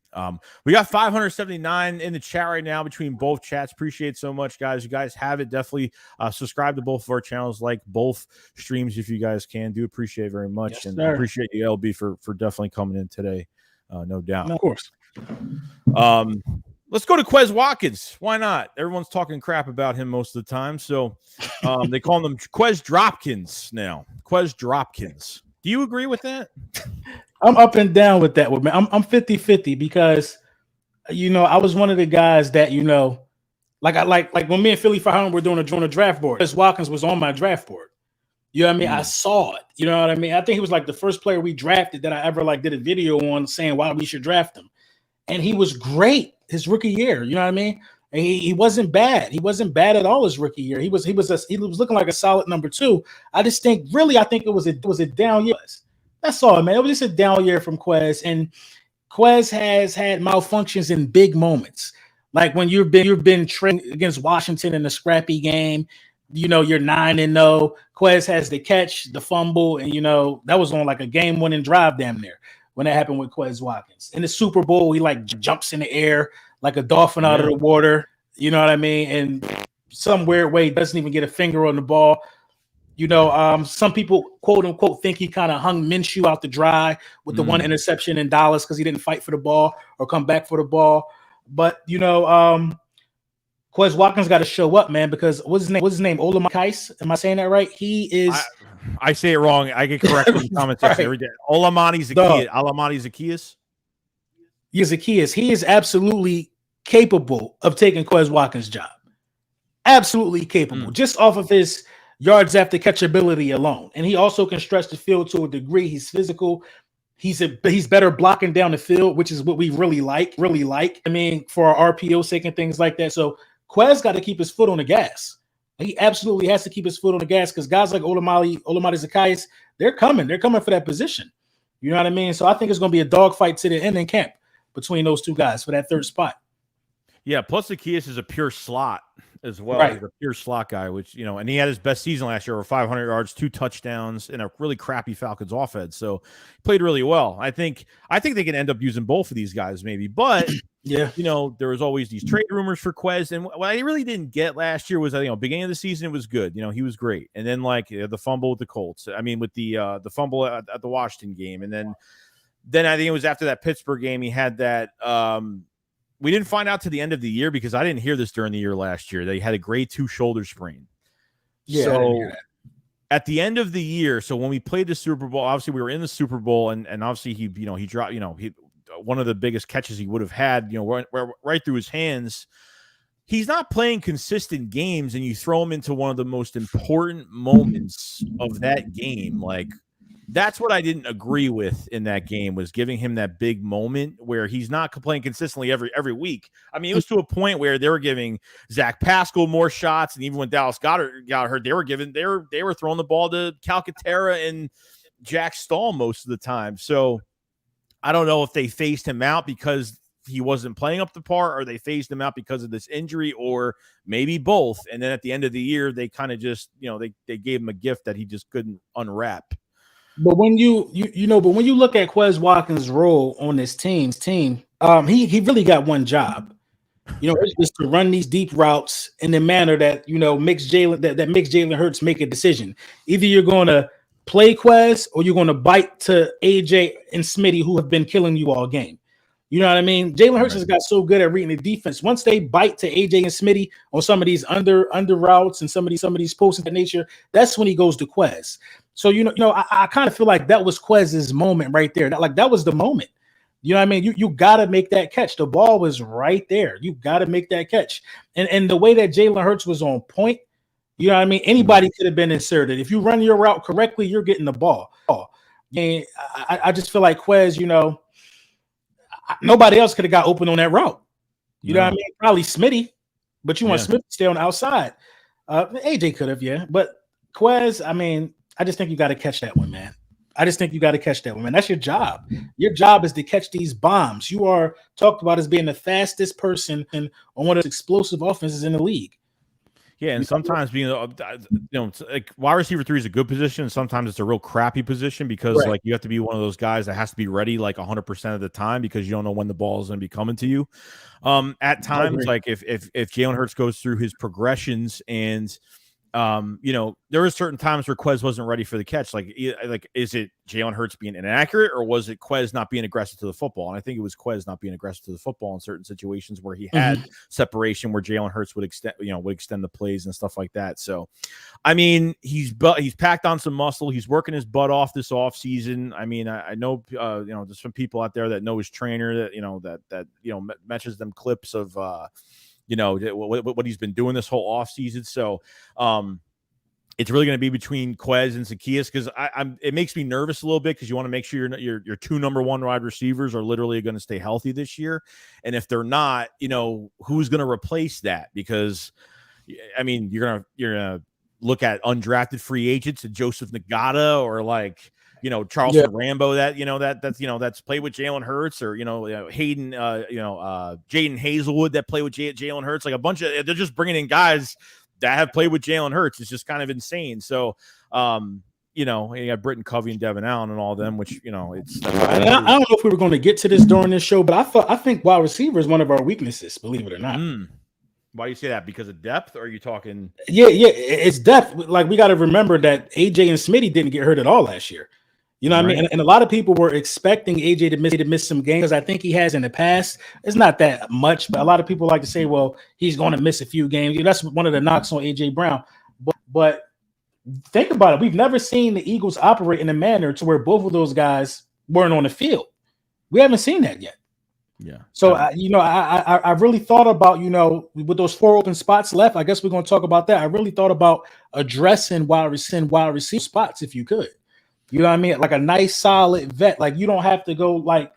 We got 579 in the chat right now between both chats. Appreciate it so much, guys. You guys have it. Definitely subscribe to both of our channels, like both streams if you guys can. Do appreciate it very much. Yes, and sir. Appreciate you, LB, for definitely coming in today. No doubt. Of course. Let's go to Quez Watkins. Why not? Everyone's talking crap about him most of the time. So they call him Quez Dropkins now. Quez Dropkins. Do you agree with that? I'm up and down with that one, man. I'm 50-50 because, I was one of the guys that, like when me and Philly Firehound were doing a draft board, Quez Watkins was on my draft board. You know what I mean? I saw it. You know what I mean? I think he was like the first player we drafted that I ever did a video on saying why we should draft him. and he was great his rookie year. You know what I mean? And he wasn't bad. He wasn't bad at all his rookie year. He was looking like a solid number 2. I think it was a down year. That's all, man. It was just a down year from Quez, and Quez has had malfunctions in big moments, like when you've been training against Washington in a scrappy game. You know, you're 9-0. Quez has the catch, the fumble, and that was on like a game-winning drive damn near when that happened with Quez Watkins. In the Super Bowl, he like jumps in the air like a dolphin out of the water. You know what I mean? And some weird way doesn't even get a finger on the ball. Some people quote unquote think he kind of hung Minshew out to dry with the one interception in Dallas because he didn't fight for the ball or come back for the ball. But Quez Watkins got to show up, man, because what's his name? Olamide. Am I saying that right? He is. I say it wrong. I get corrected in the comment section every day. Olamide Zaccheaus. Yeah, Zaccheaus. He is absolutely capable of taking Quez Watkins' job. Absolutely capable, just off of his yards after catch ability alone. And he also can stretch the field to a degree. He's physical. He's better blocking down the field, which is what we really like. I mean, for our RPO sake and things like that. So Quez got to keep his foot on the gas. He absolutely has to keep his foot on the gas because guys like Olamide Zaccheaus, they're coming. They're coming for that position. You know what I mean? So I think it's going to be a dogfight to the end in camp between those two guys for that third spot. Yeah, plus Zaccheaus is a pure slot as well. Right. He's a pure slot guy, which, and he had his best season last year over 500 yards, 2 touchdowns in a really crappy Falcons offense. So he played really well. I think they can end up using both of these guys maybe, but yeah, there was always these trade rumors for Quez. And what I really didn't get last year was that, beginning of the season, it was good. He was great. And then the fumble with the Colts, with the fumble at the Washington game. And then I think it was after that Pittsburgh game, he had that, we didn't find out to the end of the year because I didn't hear this during the year last year. They had a grade 2 shoulder sprain. Yeah. So at the end of the year, so when we played the Super Bowl, obviously we were in the Super Bowl, and obviously he dropped, one of the biggest catches he would have had, right through his hands. He's not playing consistent games, and you throw him into one of the most important moments of that game, that's what I didn't agree with in that game, was giving him that big moment where he's not playing consistently every week. I mean, it was to a point where they were giving Zach Pascal more shots, and even when Dallas got hurt, they were throwing the ball to Calcaterra and Jack Stahl most of the time. So I don't know if they phased him out because he wasn't playing up to par, or they phased him out because of this injury, or maybe both. And then at the end of the year, they kind of just, they gave him a gift that he just couldn't unwrap. But when you look at Quez Watkins' role on this team, he really got one job. It's to run these deep routes in the manner that makes Jalen Hurts make a decision. Either you're going to play Quez or you're going to bite to AJ and Smitty, who have been killing you all game. You know what I mean? Jalen Hurts has got so good at reading the defense. Once they bite to AJ and Smitty on some of these under routes and some of these posts of that nature, that's when he goes to Quez. So I kind of feel like that was Quez's moment right there. That was the moment. You know what I mean? You got to make that catch. The ball was right there. You got to make that catch. And the way that Jalen Hurts was on point, you know what I mean? Anybody could have been inserted. If you run your route correctly, you're getting the ball. And I just feel like Quez, nobody else could have got open on that route. You know what I mean? Probably Smitty, but you want Smitty to stay on the outside. AJ could have, yeah. But Quez, I mean, I just think you got to catch that one, man. That's your job. Your job is to catch these bombs. You are talked about as being the fastest person on one of the explosive offenses in the league. Yeah, and sometimes being, wide receiver 3 is a good position, and sometimes it's a real crappy position because, you have to be one of those guys that has to be ready 100% of the time because you don't know when the ball is going to be coming to you. At times, if Jalen Hurts goes through his progressions and there were certain times where Quez wasn't ready for the catch. Is it Jalen Hurts being inaccurate, or was it Quez not being aggressive to the football? And I think it was Quez not being aggressive to the football in certain situations where he had separation, where Jalen Hurts would extend the plays and stuff like that. So, I mean, he's packed on some muscle. He's working his butt off this offseason. I mean, I know, there's some people out there that know his trainer that mentions them clips of, what he's been doing this whole offseason. So it's really going to be between Quez and Zacchaeus because it makes me nervous a little bit because you want to make sure your two number one wide receivers are literally going to stay healthy this year. And if they're not, who's going to replace that? Because I mean, you're gonna look at undrafted free agents and Joseph Nagata or like Charleston Rambo that's played with Jalen Hurts or Hayden Jaden Hazelwood that played with Jalen Hurts, like a bunch of they're just bringing in guys that have played with Jalen Hurts. It's just kind of insane. So you got Britton Covey and Devin Allen and all of them, which it's. I don't know if we were going to get to this during this show, but I think wide receiver is one of our weaknesses. Believe it or not. Why do you say that? Because of depth, or are you talking? Yeah, it's depth. Like we got to remember that AJ and Smitty didn't get hurt at all last year. You know what I mean? And a lot of people were expecting AJ to miss some games because I think he has in the past. It's not that much, but a lot of people like to say, well, he's going to miss a few games. That's one of the knocks on AJ Brown. But think about it. We've never seen the Eagles operate in a manner to where both of those guys weren't on the field. We haven't seen that yet. Yeah. So, I really thought about, with those 4 open spots left, I guess we're going to talk about that. I really thought about addressing wide receiver spots if you could. You know what I mean? Like a nice, solid vet. Like you don't have to go like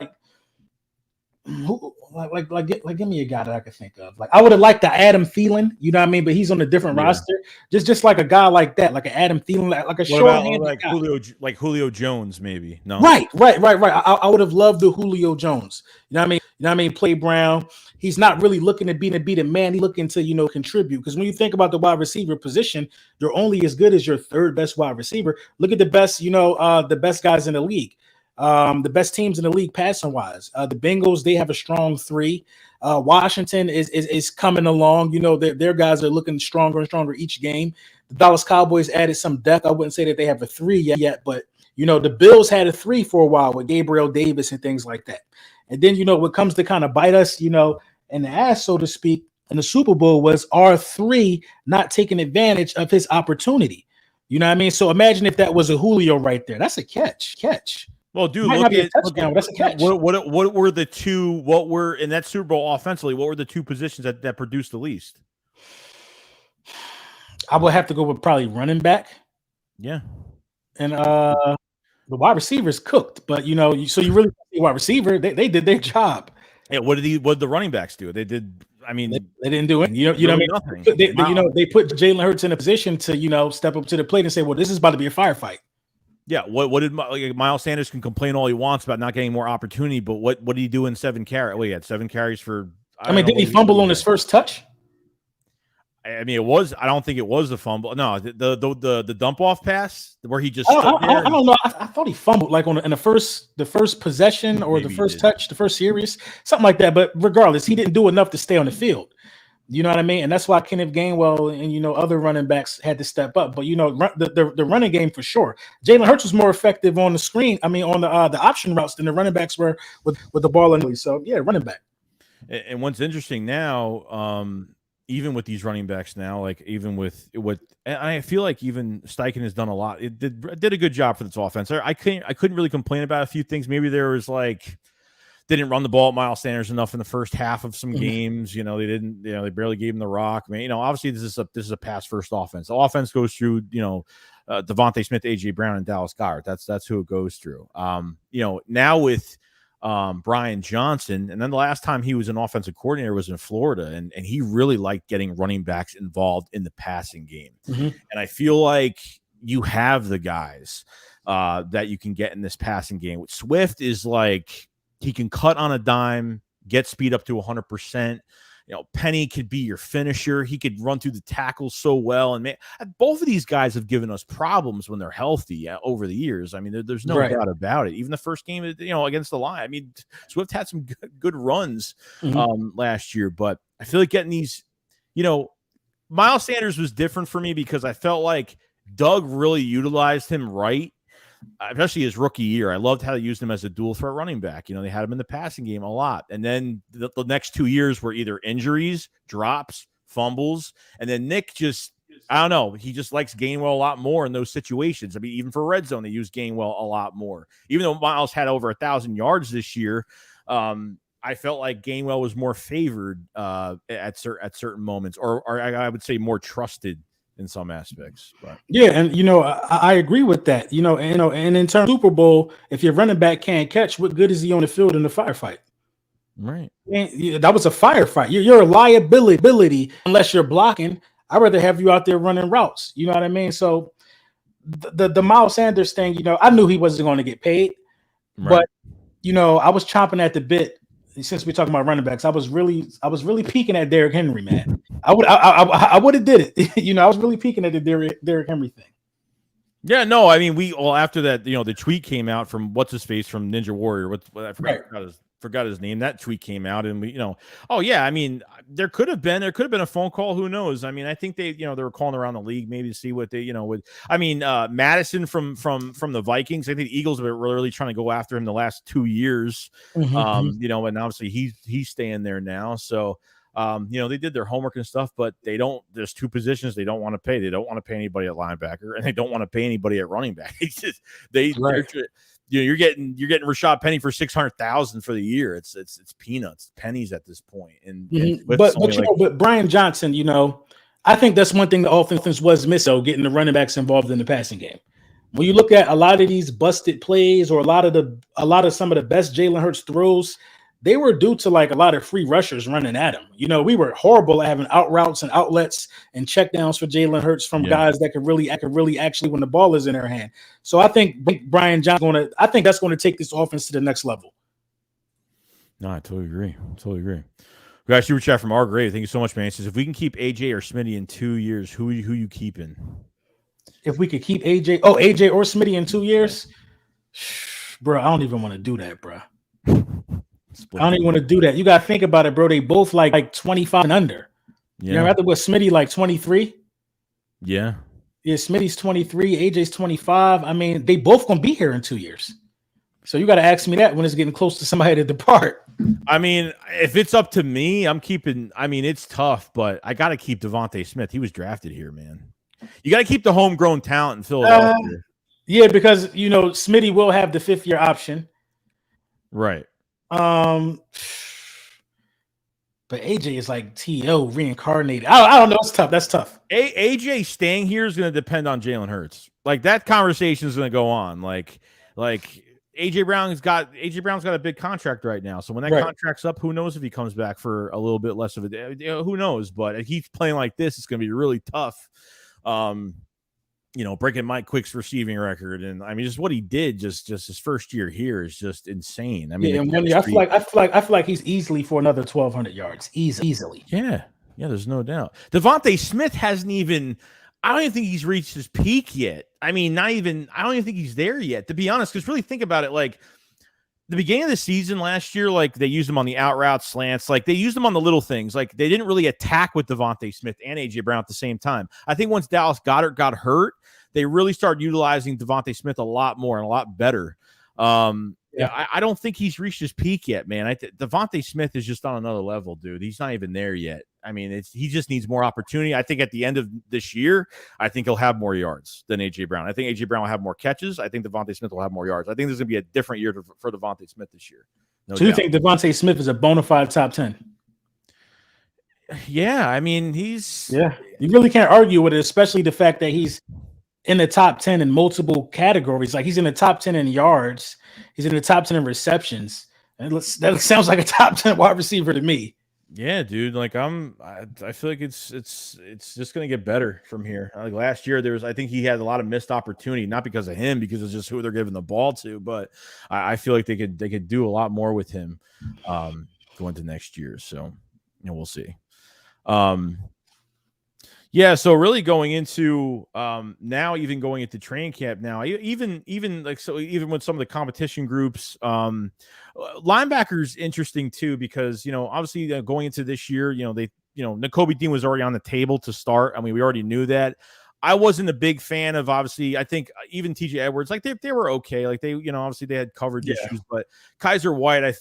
give me a guy that I could think of. Like I would have liked the Adam Thielen, you know what I mean? But he's on a different roster. Just like a guy like that, like an Adam Thielen, like a short-handed guy. Julio Jones, maybe. No, right. I would have loved the Julio Jones. You know what I mean? Play Brown. He's not really looking to be the man. He's looking to contribute. Because when you think about the wide receiver position, you're only as good as your third best wide receiver. Look at the best, the best guys in the league. The best teams in the league passing wise. The Bengals, they have a strong 3. Washington is coming along. Their guys are looking stronger and stronger each game. The Dallas Cowboys added some depth. I wouldn't say that they have a 3 yet, but the Bills had a 3 for a while with Gabriel Davis and things like that. And then what comes to kind of bite us, in the ass, so to speak, in the Super Bowl was R3 not taking advantage of his opportunity. You know what I mean? So imagine if that was a Julio right there. That's a catch. Well, dude, look at that's a catch. What were the two? What were in that Super Bowl offensively? What were the 2 positions that produced the least? I would have to go with probably running back. Yeah, and the wide receivers cooked, but so you really see wide receiver. They did their job. Yeah, what did the running backs do? They did. I mean, they didn't do it. Nothing. They put Jalen Hurts in a position to step up to the plate and say, well, this is about to be a firefight. Yeah, what did Miles Sanders can complain all he wants about not getting more opportunity, but what did he do in 7 carries? Well, he had 7 carries for. Did he fumble on his first touch? I mean, I don't think it was the fumble. No, the dump off pass where he just. I don't know. I thought he fumbled like in the first possession or the first touch, the first series, something like that. But regardless, he didn't do enough to stay on the field. You know what I mean? And that's why Kenneth Gainwell and other running backs had to step up. But the running game for sure. Jalen Hurts was more effective on the screen. I mean, on the option routes than the running backs were with the ball in. So yeah, running back. And what's interesting now, even with these running backs now, like even with what I feel like even Steichen has done a lot. It did a good job for this offense. I couldn't really complain about a few things. Maybe there was didn't run the ball at Miles Sanders enough in the first half of some games. They didn't. They barely gave him the rock. I mean, obviously this is a pass first offense. The offense goes through Devontae Smith, AJ Brown, and Dallas Goedert. That's who it goes through. Now with Brian Johnson, and then the last time he was an offensive coordinator was in Florida, and he really liked getting running backs involved in the passing game. And I feel like you have the guys that you can get in this passing game. Swift is like he can cut on a dime, get speed up to 100%. Penny could be your finisher. He could run through the tackles so well. And both of these guys have given us problems when they're healthy over the years. I mean, there's no doubt about it. Even the first game, against the Lions. I mean, Swift had some good runs last year, but I feel like getting these, Miles Sanders was different for me because I felt like Doug really utilized him right. Especially his rookie year. I loved how they used him as a dual threat running back. They had him in the passing game a lot. And then the next 2 years were either injuries, drops, fumbles. And then Nick I don't know. He just likes Gainwell a lot more in those situations. I mean, even for red zone, they use Gainwell a lot more. Even though Miles had over 1,000 yards this year, I felt like Gainwell was more favored at certain moments, or I would say more trusted in some aspects. But yeah, and I agree with that. And in terms of Super Bowl, if your running back can't catch, what good is he on the field in the firefight? right. Man, that was a firefight. You're a liability unless you're blocking. I'd rather have you out there running routes. You know what I mean? So the Miles Sanders thing, I knew he wasn't going to get paid, Right. but I was chomping at the bit. Since we're talking about running backs, I was really peeking at Derrick Henry, man. I would have did it. I was really peeking at the Derrick Henry thing. Yeah, no, I mean after that, the tweet came out from what's his face from Ninja Warrior. I forgot his name. That tweet came out, and we, oh yeah, I mean, there could have been a phone call. Who knows? I mean, I think they were calling around the league maybe to see what they, would. I mean, Madison from the Vikings. I think the Eagles were really trying to go after him the last 2 years. Mm-hmm. And obviously he's staying there now. So. They did their homework and stuff, but there's two positions they don't want to pay. They don't want to pay anybody at linebacker, and they don't want to pay anybody at running back. You're getting Rashad Penny for $600,000 for the year. It's peanuts, pennies at this point. But Brian Johnson, I think that's one thing the offense was missing, getting the running backs involved in the passing game. When you look at a lot of these busted plays or a lot of some of the best Jalen Hurts throws, they were due to like a lot of free rushers running at him. We were horrible at having out routes and outlets and checkdowns for Jalen Hurts from guys that could really actually when the ball is in their hand. So I think Brian Johnson that's going to take this offense to the next level. No, I totally agree. We got super chat from our grave. Thank you so much, man. He says, if we can keep AJ or Smitty in 2 years, who you keeping? If we could keep AJ or Smitty in 2 years, bro, I don't even want to do that, bro. I don't even want to do that. You got to think about it, bro. They both like 25 and under. Yeah. Rather with Smitty like 23. Yeah. Yeah, Smitty's 23, AJ's 25. I mean, they both gonna be here in 2 years. So you got to ask me that when it's getting close to somebody to depart. I mean, if it's up to me, I'm keeping. I mean, it's tough, but I got to keep Devontae Smith. He was drafted here, man. You got to keep the homegrown talent in Philadelphia. Yeah, because Smitty will have the 5th-year option. Right. But AJ is like T.O. reincarnated. I don't know. It's tough. That's tough. AJ staying here is going to depend on Jalen Hurts. Like that conversation is going to go on. Like AJ Brown's got a big contract right now. So when that contract's up, who knows if he comes back for a little bit less of a who knows? But if he's playing like this, it's going to be really tough. Breaking Mike Quick's receiving record, and I mean, just what he did, just his first year here is just insane. I mean, I feel like he's easily for another 1,200 yards, easily. Yeah, there's no doubt. Devontae Smith hasn't even. I don't even think he's reached his peak yet. I mean, I don't even think he's there yet, to be honest. Because really think about it, like the beginning of the season last year, like they used him on the out route slants, like they used him on the little things. Like they didn't really attack with Devontae Smith and AJ Brown at the same time. I think once Dallas Goedert got hurt, they really started utilizing Devontae Smith a lot more and a lot better. I don't think he's reached his peak yet, man. Devontae Smith is just on another level, dude. He's not even there yet. I mean, he just needs more opportunity. I think at the end of this year, I think he'll have more yards than AJ Brown. I think AJ Brown will have more catches. I think Devontae Smith will have more yards. I think there's going to be a different year for Devontae Smith this year. So you think Devontae Smith is a bona fide top 10? Yeah, I mean, you really can't argue with it, especially the fact that he's in the top 10 in multiple categories. Like he's in the top 10 in yards. He's in the top 10 in receptions. And that sounds like a top 10 wide receiver to me. Yeah, dude. Like I feel like it's just gonna get better from here. Like last year, I think he had a lot of missed opportunity, not because of him, because it's just who they're giving the ball to. But I feel like they could do a lot more with him going to next year. So we'll see. Yeah, so really going into now, even going into training camp now, even with some of the competition groups, linebackers interesting too, because obviously going into this year, Nakobe Dean was already on the table to start. I mean, we already knew that. I wasn't a big fan of, obviously, I think even TJ Edwards, like they were okay. Like they, obviously they had coverage issues, but Kaiser White, I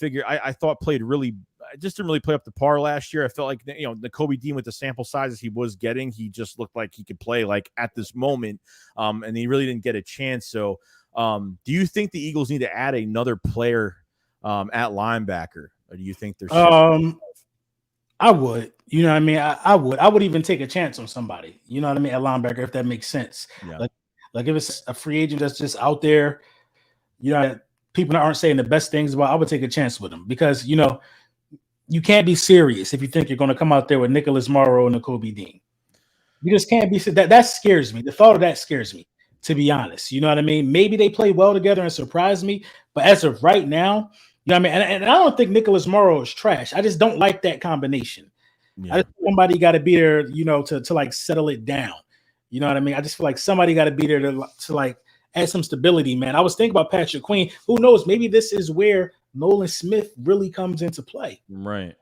thought played really, just didn't really play up to par last year. I felt like, Nakobe Dean with the sample sizes he was getting, he just looked like he could play like at this moment. And he really didn't get a chance. So do you think the Eagles need to add another player at linebacker? Or do you think there's I would. You know what I mean? I would. I would even take a chance on somebody. You know what I mean? At linebacker, if that makes sense. Yeah. Like if it's a free agent that's just out there, you know, people aren't saying the best things about, I would take a chance with him because, you know, you can't be serious if you think you're going to come out there with Nicholas Morrow and Kobe Dean. You just can't be. That scares me. The thought of that scares me, to be honest. You know what I mean? Maybe they play well together and surprise me, but as of right now, you know what I mean? And I don't think Nicholas Morrow is trash. I just don't like that combination. Yeah. I just somebody got to be there, you know, to like settle it down. You know what I mean? I just feel like somebody got to be there to like add some stability, man. I was thinking about Patrick Queen. Who knows? Maybe this is where Nolan Smith really comes into play. Right.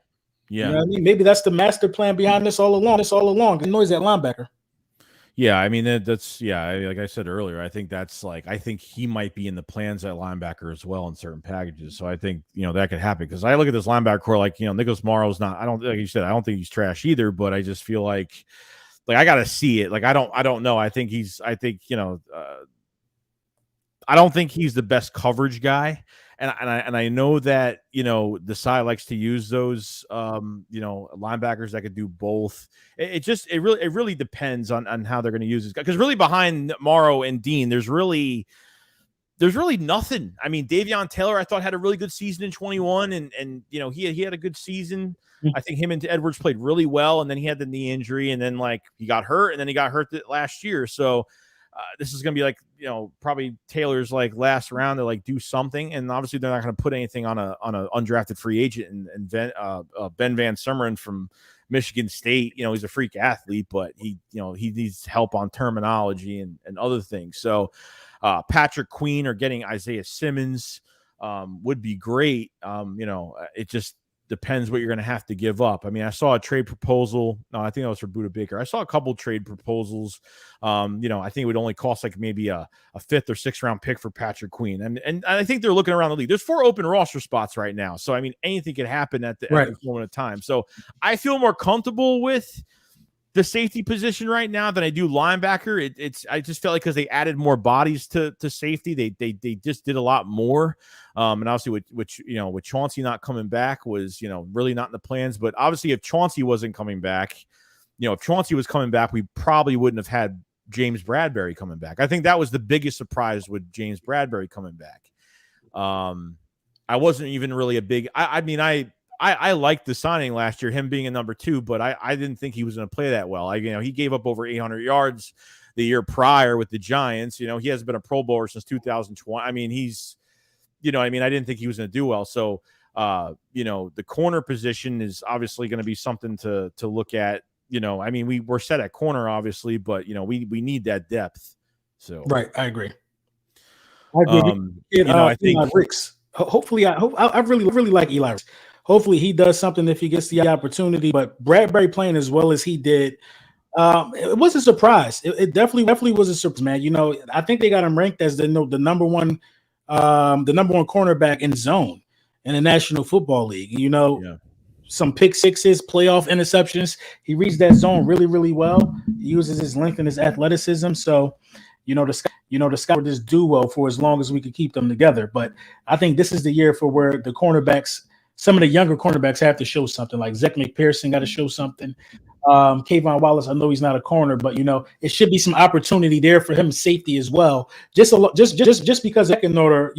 Yeah. You know what I mean? Maybe that's the master plan behind this all along. The noise at linebacker. Yeah, I mean that's like I said earlier, I think he might be in the plans at linebacker as well in certain packages. So I think that could happen because I look at this linebacker core like Nicholas Morrow's not. I don't like you said. I don't think he's trash either, but I just feel like I got to see it. Like I don't know. I think I don't think he's the best coverage guy. And I know that the side likes to use those linebackers that could do both. It really depends on how they're going to use this guy because really behind Morrow and Dean there's really nothing. I mean Davion Taylor I thought had a really good season in 21 and he had a good season. I think him and Edwards played really well and then he had the knee injury and then he got hurt and then he got hurt last year. So this is going to be probably Taylor's last round to do something. And obviously they're not going to put anything on a undrafted free agent and Ben Van Sumeren from Michigan State. He's a freak athlete, but he needs help on terminology and other things. So Patrick Queen or getting Isaiah Simmons would be great. It just depends what you're going to have to give up. I mean, I saw a trade proposal. No, I think that was for Budda Baker. I saw a couple trade proposals. I think it would only cost maybe a 5th or 6th round pick for Patrick Queen. And I think they're looking around the league. There's 4 open roster spots right now. So, I mean, anything could happen at the moment of time. So I feel more comfortable with the safety position right now than I do linebacker. I just felt like because they added more bodies to safety, they just did a lot more. And obviously with Chauncey not coming back was really not in the plans. But obviously if Chauncey wasn't coming back, if Chauncey was coming back, we probably wouldn't have had James Bradberry coming back. I think that was the biggest surprise with James Bradberry coming back. I wasn't even really a big. I liked the signing last year, him being a number 2, but I didn't think he was going to play that well. He gave up over 800 yards the year prior with the Giants. He hasn't been a Pro Bowler since 2020. I mean, I didn't think he was going to do well. So, the corner position is obviously going to be something to look at. We're set at corner, obviously, but we need that depth. So, right, I agree. I think Eli Ricks. Hopefully, I really like Eli Ricks. Hopefully he does something if he gets the opportunity. But Bradberry playing as well as he did, it was a surprise. It definitely was a surprise, man. I think they got him ranked as the number one cornerback in zone in the National Football League. Some pick sixes, playoff interceptions. He reads that zone really, really well. He uses his length and his athleticism. So, the Scott would just do well for as long as we could keep them together. But I think this is the year for where the cornerbacks. Some of the younger cornerbacks have to show something. Like Zach McPherson got to show something. Kayvon Wallace, I know he's not a corner, but it should be some opportunity there for him safety as well. Just because second order,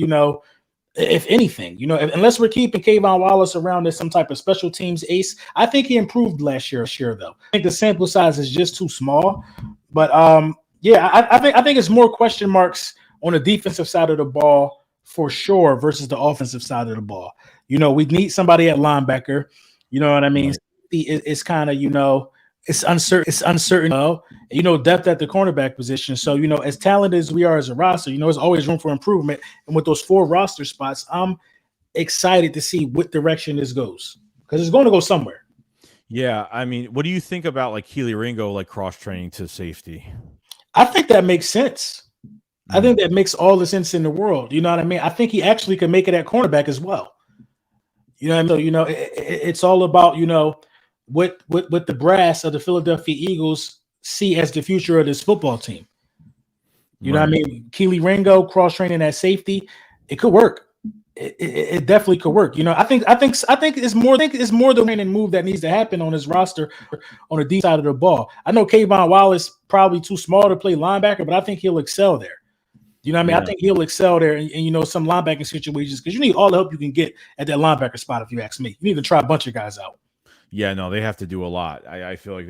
if anything, unless we're keeping Kayvon Wallace around as some type of special teams ace. I think he improved last year, though. I think the sample size is just too small. But I think it's more question marks on the defensive side of the ball for sure versus the offensive side of the ball. We need somebody at linebacker. You know what I mean? Right. It's kind of, it's uncertain. It's uncertain. Depth at the cornerback position. So, as talented as we are as a roster, there's always room for improvement. And with those 4 roster spots, I'm excited to see what direction this goes because it's going to go somewhere. Yeah. I mean, what do you think about Keely Ringo, cross training to safety? I think that makes sense. I think that makes all the sense in the world. You know what I mean? I think he actually could make it at cornerback as well. So, it's all about, what the brass of the Philadelphia Eagles see as the future of this football team. You know what I mean? Keely Ringo cross-training at safety, it could work. it definitely could work. I think it's more the winning move that needs to happen on his roster on the deep side of the ball. I know Kayvon Wallace probably too small to play linebacker, but I think he'll excel there. You know what I mean? Yeah. I think he'll excel there and some linebacking situations, because you need all the help you can get at that linebacker spot. If you ask me, you need to try a bunch of guys out. Yeah, no, they have to do a lot. I feel like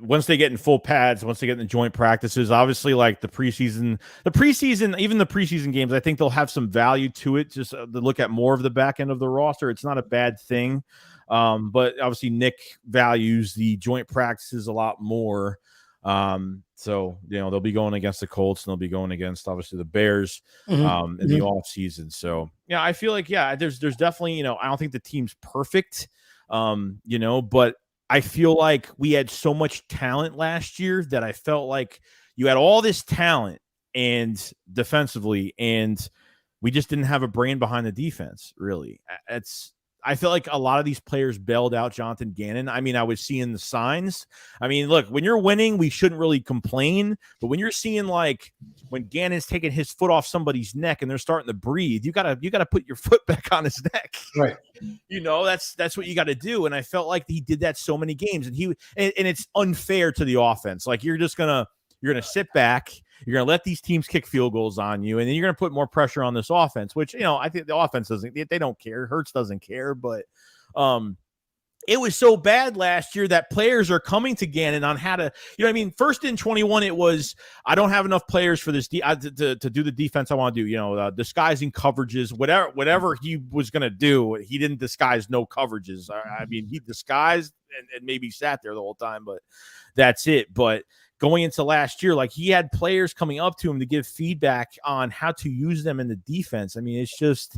once they get in full pads, once they get in the joint practices, obviously like the preseason, even the preseason games, I think they'll have some value to it. Just to look at more of the back end of the roster, it's not a bad thing. But obviously Nick values the joint practices a lot more. So they'll be going against the Colts and they'll be going against obviously the Bears in the off season. So yeah, I feel like there's definitely I don't think the team's perfect. But I feel like we had so much talent last year that I felt like you had all this talent and defensively, and we just didn't have a brain behind the defense. Really, I feel like a lot of these players bailed out Jonathan Gannon. I mean, I was seeing the signs. I mean, look, when you're winning, we shouldn't really complain. But when you're seeing like when Gannon's taking his foot off somebody's neck and they're starting to breathe, you gotta put your foot back on his neck. Right. That's what you got to do. And I felt like he did that so many games, and it's unfair to the offense. Like you're gonna sit back. You're going to let these teams kick field goals on you, and then you're going to put more pressure on this offense, which, I think the offense they don't care. Hurts doesn't care, but it was so bad last year that players are coming to Gannon on how to, first in 21, it was, I don't have enough players for this to do the defense I want to do, disguising coverages, whatever he was going to do. He didn't disguise no coverages. I mean, he disguised and maybe sat there the whole time, but that's it. But going into last year, like he had players coming up to him to give feedback on how to use them in the defense. I mean, it's just,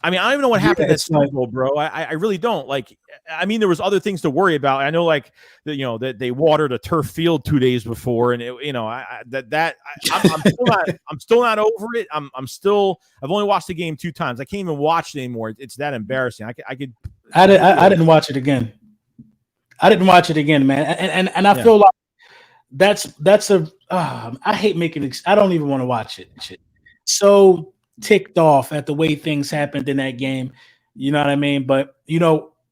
I don't even know what happened at Super Bowl, bro. I really don't. Like, there was other things to worry about. I know, like, that they watered a turf field 2 days before, and I'm still not over it. I've only watched the game 2 times. I can't even watch it anymore. It's that embarrassing. I didn't watch it again. I didn't watch it again, man. And I feel like I hate making I don't even want to watch it. So ticked off at the way things happened in that game. You know what I mean? But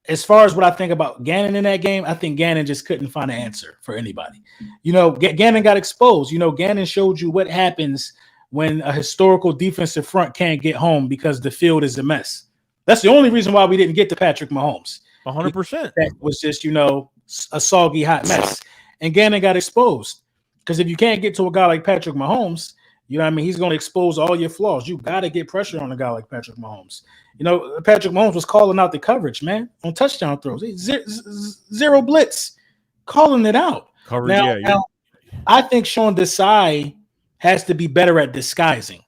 as far as what I think about Gannon in that game, I think Gannon just couldn't find an answer for anybody. Gannon got exposed. Gannon showed you what happens when a historical defensive front can't get home because the field is a mess. That's the only reason why we didn't get to Patrick Mahomes. 100%. That was just, a soggy hot mess. And Gannon got exposed, because if you can't get to a guy like Patrick Mahomes, he's going to expose all your flaws. You got to get pressure on a guy like Patrick Mahomes. Patrick Mahomes was calling out the coverage, man, on touchdown throws. Zero blitz, calling it out. Coverage, now, I think Sean Desai has to be better at disguising.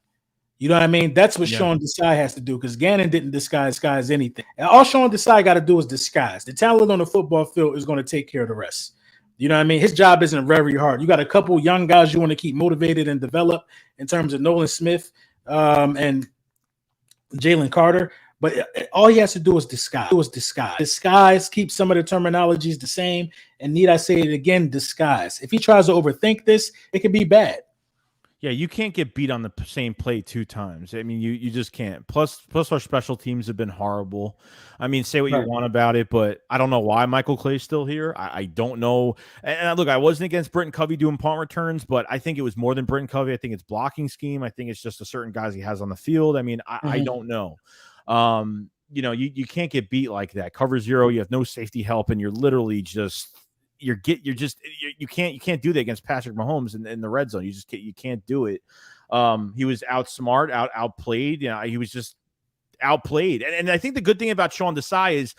You know what I mean? That's what Sean Desai has to do, because Gannon didn't disguise anything. And all Sean Desai got to do is disguise. The talent on the football field is going to take care of the rest. You know what I mean? His job isn't very hard. You got a couple young guys you want to keep motivated and develop in terms of Nolan Smith and Jalen Carter. But all he has to do is disguise. Disguise, keep some of the terminologies the same. And need I say it again, disguise. If he tries to overthink this, it could be bad. Yeah, you can't get beat on the same play 2 times. I mean, you just can't. Plus our special teams have been horrible. Say what you want about it, but I don't know why Michael Clay's still here. I don't know. And look, I wasn't against Britton Covey doing punt returns, but I think it was more than Britton Covey. I think it's blocking scheme. I think it's just a certain guys he has on the field. I don't know. You can't get beat like that. Cover 0, you have no safety help, and you're literally just you can't do that against Patrick Mahomes in the red zone. You can't do it. He was outplayed. He was just outplayed. And I think the good thing about Sean Desai is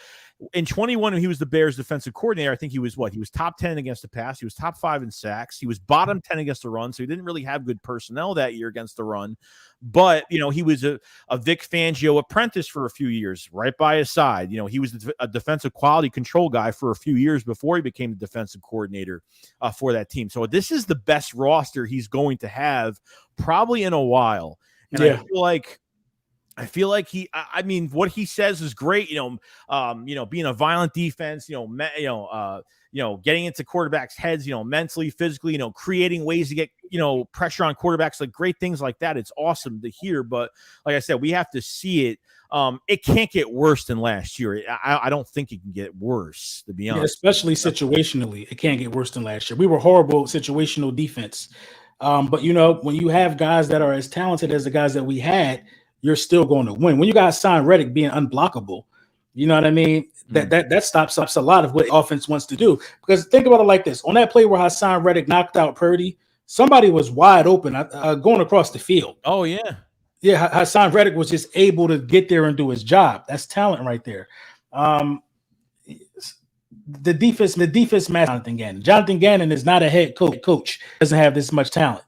in 21, when he was the Bears defensive coordinator, I think he was top 10 against the pass. He was top 5 in sacks. He was bottom 10 against the run. So he didn't really have good personnel that year against the run. But, he was a Vic Fangio apprentice for a few years, right by his side. He was a defensive quality control guy for a few years before he became the defensive coordinator for that team. So this is the best roster he's going to have probably in a while. And I feel like I mean, what he says is great. Being a violent defense, getting into quarterbacks' heads, mentally, physically, creating ways to get, pressure on quarterbacks, like great things like that. It's awesome to hear. But like I said, we have to see it. It can't get worse than last year. I don't think it can get worse, to be honest. Especially situationally, it can't get worse than last year. We were horrible situational defense. But when you have guys that are as talented as the guys that we had, you're still going to win. When you got Hassan Reddick being unblockable, you know what I mean? That stops a lot of what offense wants to do. Because think about it like this: on that play where Hassan Reddick knocked out Purdy, somebody was wide open going across the field. Oh yeah. Yeah, Hassan Reddick was just able to get there and do his job. That's talent right there. The defense matches Jonathan Gannon. Jonathan Gannon is not a head coach. Doesn't have this much talent.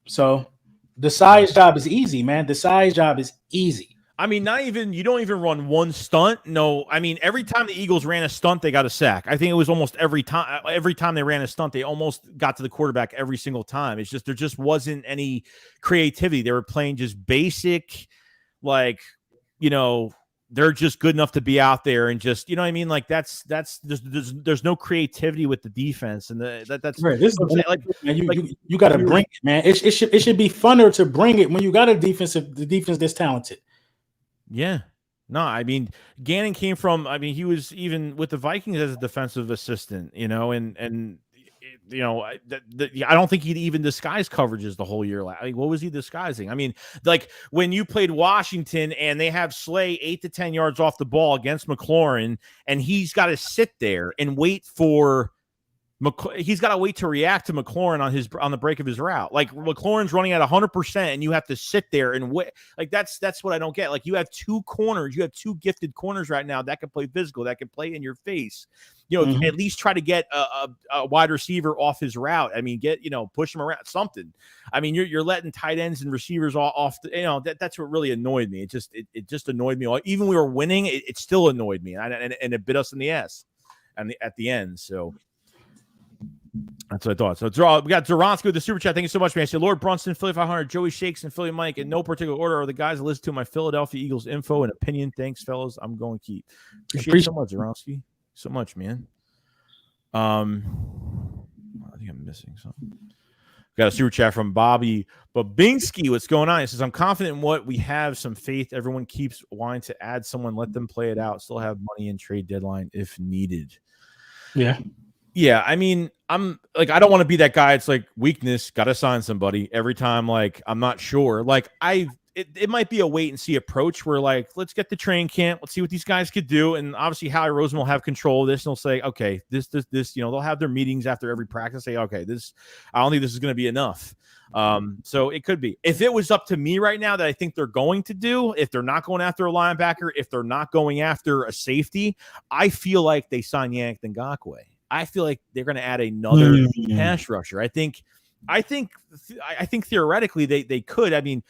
So the size job is easy, man. The size job is easy. I mean, you don't even run one stunt. No, I mean, every time the Eagles ran a stunt, they got a sack. I think it was almost every time they ran a stunt, they almost got to the quarterback every single time. It's just, there just wasn't any creativity. They were playing just basic, like, they're just good enough to be out there and just, you know what I mean? Like there's no creativity with the defense. And that's right. This is like, man, you got to bring it, man. It should be funner to bring it when you got the defense that's talented. Yeah. No, I mean, Gannon came from, he was even with the Vikings as a defensive assistant, and I don't think he'd even disguise coverages the whole year. Like, what was he disguising? I mean, like when you played Washington and they have Slay 8 to 10 yards off the ball against McLaurin, and he's got to sit there and wait for he's got to wait to react to McLaurin on the break of his route. Like McLaurin's running at 100%, and you have to sit there and wait. Like that's what I don't get. Like you have two corners, you have two gifted corners right now that can play physical, that can play in your face. At least try to get a wide receiver off his route. I mean, push him around something. I mean, you're letting tight ends and receivers off. That's what really annoyed me. It just annoyed me. Even we were winning, it still annoyed me, and it bit us in the ass, and at the end. So. That's what I thought. So we got Durant's with the super chat. Thank you so much, man. I say Lord Brunson, Philly 500, Joey Shakes, and Philly Mike. In no particular order are the guys that listen to my Philadelphia Eagles info and opinion. Thanks, fellas. I'm going to keep. Appreciate so much, Durantski. So much, man. I think I'm missing something. Got a super chat from Bobby Babinski. What's going on? He says, I'm confident in what we have, some faith. Everyone keeps wanting to add someone. Let them play it out. Still have money in trade deadline if needed. Yeah. Yeah, I mean, I'm like, I don't want to be that guy. It's like weakness, got to sign somebody every time. Like, I'm not sure. Like, it might be a wait and see approach where, like, let's get the training camp. Let's see what these guys could do. And obviously, Howie Roseman will have control of this. And they'll say, okay, this, they'll have their meetings after every practice. Say, okay, I don't think this is going to be enough. So it could be. If it was up to me right now that I think they're going to do, if they're not going after a linebacker, if they're not going after a safety, I feel like they sign Yannick Ngakoue. I feel like they're going to add another pass rusher. I think theoretically they could. I mean,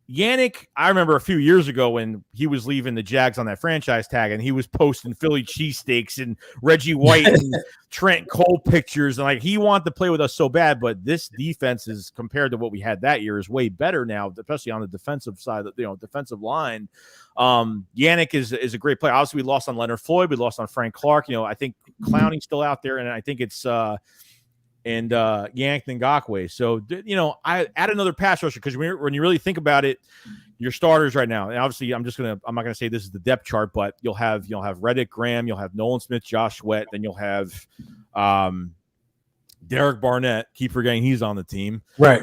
Yannick, I remember a few years ago when he was leaving the Jags on that franchise tag, and he was posting Philly cheesesteaks and Reggie White and Trent Cole pictures, and like he wanted to play with us so bad. But this defense is, compared to what we had that year, is way better now, especially on the defensive side, defensive line. Yannick is a great player. Obviously, we lost on Leonard Floyd, we lost on Frank Clark. I think Clowney's still out there, and I think it's Yannick Ngakoue. So, I add another pass rusher, because when you really think about it, your starters right now, and obviously I'm not going to say this is the depth chart, but you'll have Reddick, Graham, you'll have Nolan Smith, Josh Sweat, then you'll have Derek Barnett. Keep forgetting he's on the team. Right.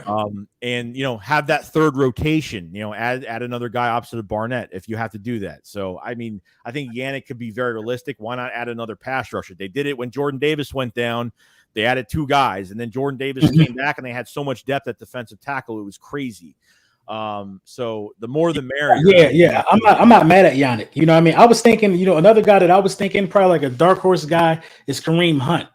And, have that third rotation, add another guy opposite of Barnett if you have to do that. So, I mean, I think Yannick could be very realistic. Why not add another pass rusher? They did it when Jordan Davis went down. They added two guys, and then Jordan Davis came back, and they had so much depth at defensive tackle. It was crazy. So the more the merrier. Yeah. I'm not mad at Yannick. You know what I mean? I was thinking, another guy that I was thinking probably like a dark horse guy is Kareem Hunt.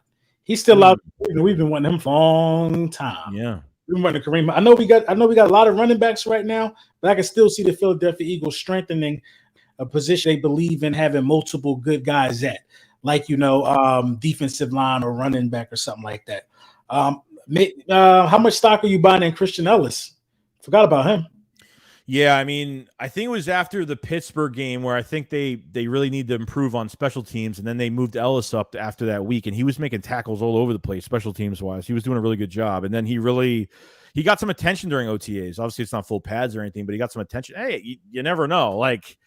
He's still out. We've been wanting him for a long time. Yeah. We've been wanting Kareem. I know we got a lot of running backs right now, but I can still see the Philadelphia Eagles strengthening a position they believe in having multiple good guys at, like, defensive line or running back or something like that. How much stock are you buying in Christian Ellis? Forgot about him. Yeah, I mean, I think it was after the Pittsburgh game where I think they really need to improve on special teams, and then they moved Ellis up after that week, and he was making tackles all over the place, special teams wise. He was doing a really good job, and then he got some attention during OTAs. Obviously, it's not full pads or anything, but he got some attention. Hey, you never know, like.